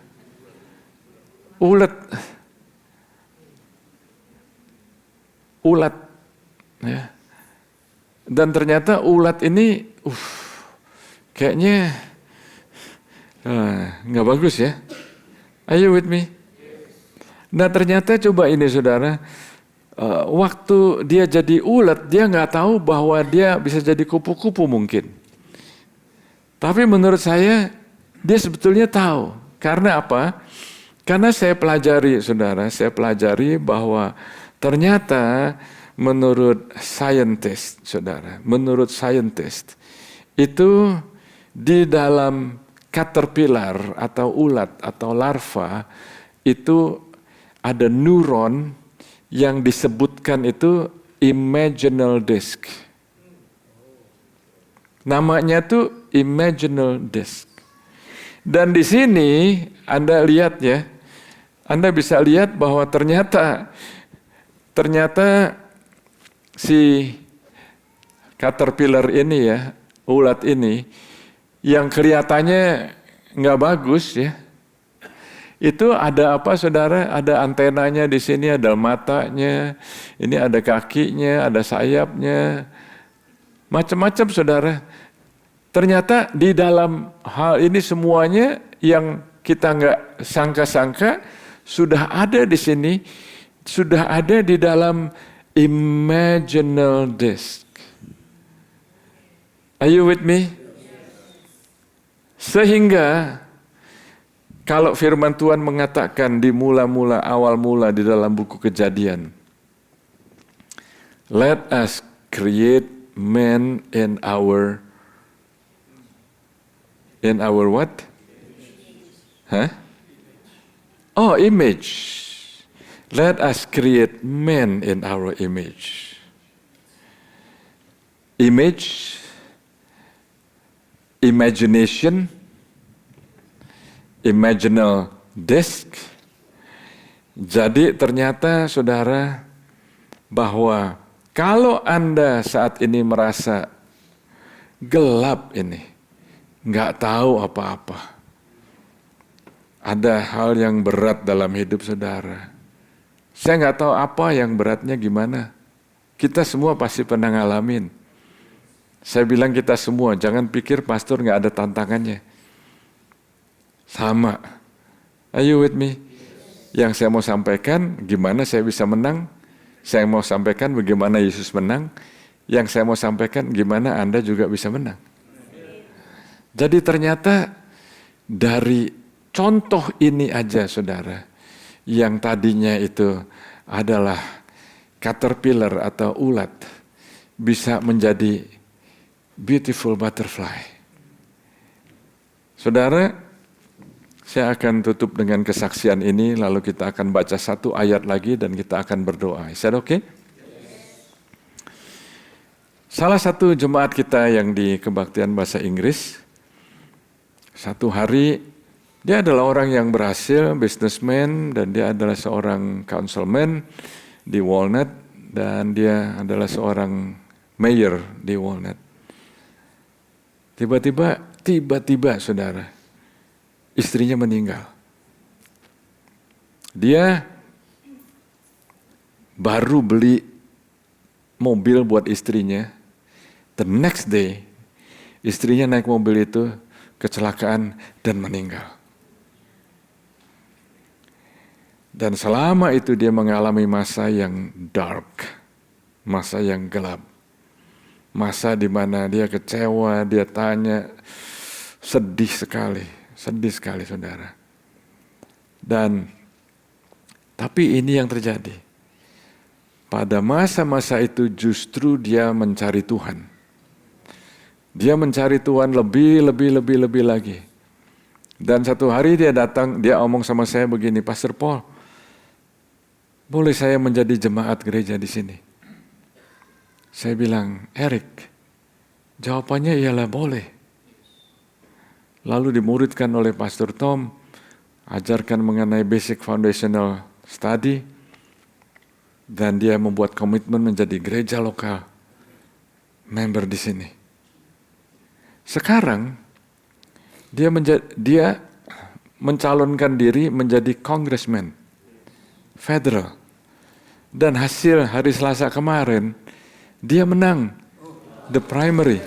F: Ulat, ya. Dan ternyata ulat ini, kayaknya nggak bagus ya. Are you with me? Nah ternyata coba ini saudara, waktu dia jadi ulat, dia nggak tahu bahwa dia bisa jadi kupu-kupu mungkin. Tapi menurut saya, dia sebetulnya tahu. Karena apa? Karena saya pelajari saudara, bahwa ternyata menurut scientist, saudara, itu di dalam caterpillar atau ulat atau larva itu ada neuron yang disebutkan itu imaginal disk. Namanya tuh imaginal disk. Dan di sini Anda lihat ya, Anda bisa lihat bahwa ternyata ternyata si caterpillar ini ya, ulat ini, yang kelihatannya nggak bagus ya, itu ada apa saudara? Ada antenanya di sini, ada matanya, ini ada kakinya, ada sayapnya, macam-macam saudara. Ternyata di dalam hal ini semuanya yang kita nggak sangka-sangka sudah ada di sini, sudah ada di dalam imaginal disk. Are you with me? Sehingga kalau firman Tuhan mengatakan di mula-mula, awal mula di dalam buku Kejadian, let us create man in our what? Huh? Oh, image. Let us create man in our image. Image, imagination, imaginal disk. Jadi ternyata saudara bahwa kalau Anda saat ini merasa gelap ini, nggak tahu apa-apa, ada hal yang berat dalam hidup saudara. Saya nggak tahu apa yang beratnya gimana. Kita semua pasti pernah ngalamin. Saya bilang kita semua, jangan pikir pastor nggak ada tantangannya. Sama. Are you with me? Yang saya mau sampaikan, gimana saya bisa menang? Saya mau sampaikan bagaimana Yesus menang. Yang saya mau sampaikan, gimana Anda juga bisa menang. Jadi ternyata dari contoh ini aja saudara, yang tadinya itu adalah caterpillar atau ulat, bisa menjadi beautiful butterfly. Saudara, saya akan tutup dengan kesaksian ini, lalu kita akan baca satu ayat lagi dan kita akan berdoa. Is that okay? Salah satu jemaat kita yang di kebaktian bahasa Inggris, satu hari dia adalah orang yang berhasil, businessman, dan dia adalah seorang councilman di Walnut, dan dia adalah seorang mayor di Walnut. Tiba-tiba saudara, istrinya meninggal. Dia baru beli mobil buat istrinya. The next day, istrinya naik mobil itu, kecelakaan dan meninggal. Dan selama itu dia mengalami masa yang dark, masa yang gelap. Masa di mana dia kecewa, dia tanya, sedih sekali saudara. Tapi ini yang terjadi. Pada masa-masa itu justru dia mencari Tuhan. Dia mencari Tuhan lebih lagi. Dan satu hari dia datang, dia omong sama saya begini, Pastor Paul, boleh saya menjadi jemaat gereja di sini? Saya bilang, Eric, jawabannya ialah boleh. Lalu dimuridkan oleh Pastor Tom, ajarkan mengenai basic foundational study, dan dia membuat komitmen menjadi gereja lokal, member di sini. Sekarang, dia mencalonkan diri menjadi congressman, federal. Dan hasil hari Selasa kemarin, dia menang the primary.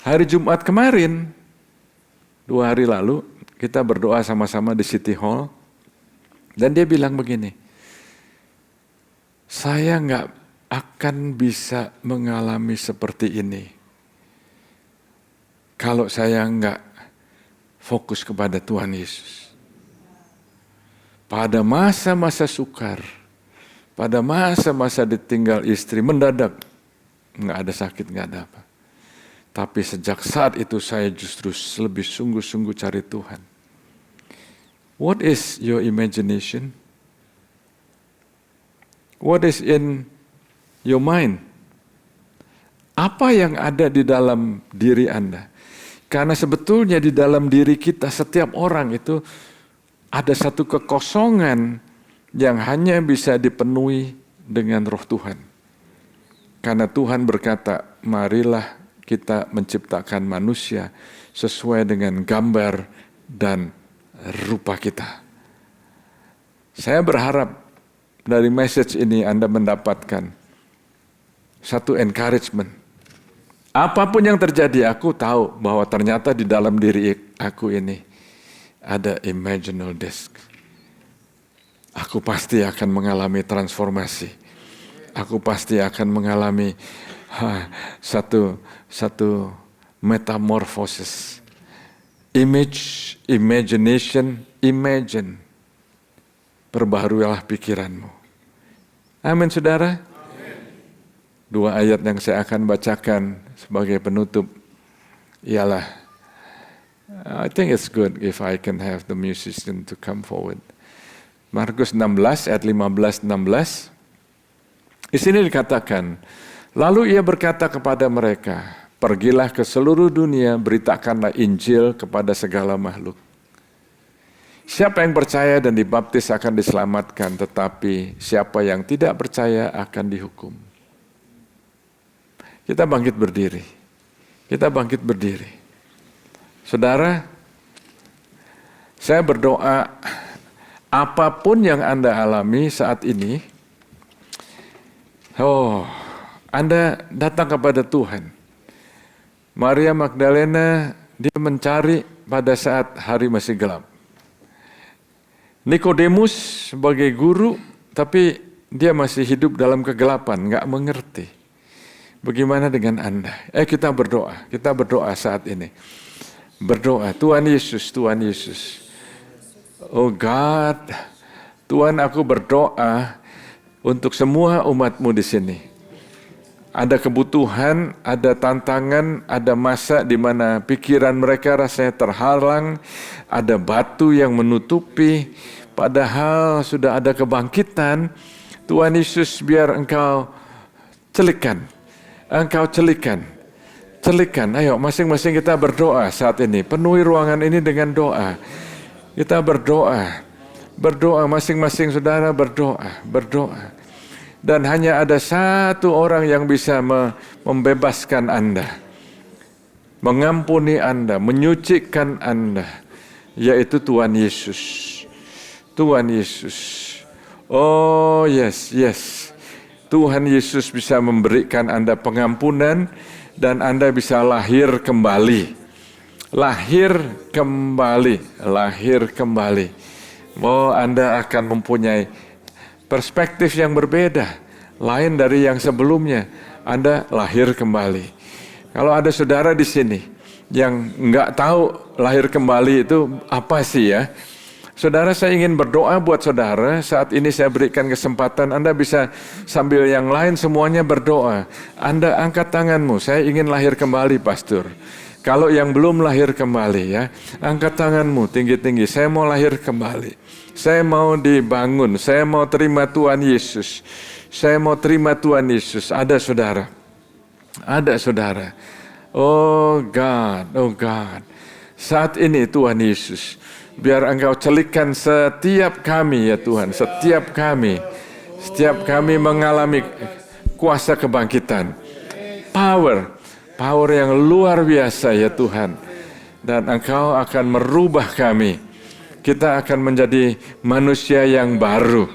F: Hari Jumat kemarin, 2 hari lalu, kita berdoa sama-sama di City Hall, dan dia bilang begini, saya nggak akan bisa mengalami seperti ini kalau saya nggak fokus kepada Tuhan Yesus. Pada masa-masa sukar, pada masa-masa ditinggal istri, mendadak, nggak ada sakit, nggak ada apa. Tapi sejak saat itu saya justru lebih sungguh-sungguh cari Tuhan. What is your imagination? What is in your mind? Apa yang ada di dalam diri Anda? Karena sebetulnya di dalam diri kita, setiap orang itu ada satu kekosongan yang hanya bisa dipenuhi dengan Roh Tuhan. Karena Tuhan berkata, marilah kita menciptakan manusia sesuai dengan gambar dan rupa kita. Saya berharap dari message ini Anda mendapatkan satu encouragement. Apapun yang terjadi, aku tahu bahwa ternyata di dalam diri aku ini ada imaginal disc. Aku pasti akan mengalami transformasi. Aku pasti akan mengalami satu metamorphosis. Image, imagination, imagine. Perbaharuilah pikiranmu. Amin, saudara. Dua ayat yang saya akan bacakan sebagai penutup ialah, I think it's good if I can have the musician to come forward. Markus 16 ayat 15-16. Di sini dikatakan, lalu ia berkata kepada mereka, pergilah ke seluruh dunia, beritakanlah Injil kepada segala makhluk. Siapa yang percaya dan dibaptis akan diselamatkan, tetapi siapa yang tidak percaya akan dihukum. Kita bangkit berdiri. Kita bangkit berdiri. Saudara, saya berdoa apapun yang Anda alami saat ini, Anda datang kepada Tuhan. Maria Magdalena, dia mencari pada saat hari masih gelap. Nikodemus sebagai guru, tapi dia masih hidup dalam kegelapan, nggak mengerti. Bagaimana dengan Anda? Kita berdoa saat ini. Berdoa, Tuhan Yesus, Tuhan Yesus. Oh God, Tuhan, aku berdoa untuk semua umat-Mu di sini. Ada kebutuhan, ada tantangan, ada masa di mana pikiran mereka rasanya terhalang, ada batu yang menutupi, padahal sudah ada kebangkitan. Tuhan Yesus, biar Engkau celikan. Engkau celikan. Ayo masing-masing kita berdoa saat ini. Penuhi ruangan ini dengan doa. Kita berdoa. Berdoa masing-masing saudara berdoa. Dan hanya ada satu orang yang bisa membebaskan Anda. Mengampuni Anda, menyucikan Anda. Yaitu Tuhan Yesus. Tuhan Yesus. Oh yes. Tuhan Yesus bisa memberikan Anda pengampunan dan Anda bisa lahir kembali. Lahir kembali. Oh, Anda akan mempunyai perspektif yang berbeda, lain dari yang sebelumnya. Anda lahir kembali. Kalau ada saudara di sini yang nggak tahu lahir kembali itu apa sih ya? Saudara, saya ingin berdoa buat saudara. Saat ini saya berikan kesempatan Anda bisa sambil yang lain semuanya berdoa. Anda angkat tanganmu, saya ingin lahir kembali, Pastor. Kalau yang belum lahir kembali ya, angkat tanganmu tinggi-tinggi. Saya mau lahir kembali. Saya mau dibangun. Saya mau terima Tuhan Yesus. Saya mau terima Tuhan Yesus. Ada saudara. Oh God. Saat ini Tuhan Yesus, biar Engkau celikan setiap kami ya Tuhan, setiap kami mengalami kuasa kebangkitan, power yang luar biasa ya Tuhan, dan Engkau akan merubah kami. Kita akan menjadi manusia yang baru,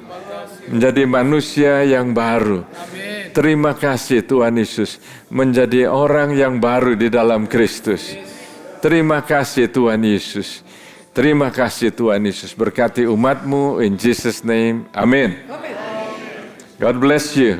F: Terima kasih Tuhan Yesus, menjadi orang yang baru di dalam Kristus. Terima kasih Tuhan Yesus. Terima kasih Tuhan Yesus. Berkati umat-Mu in Jesus name. Amin. God bless you.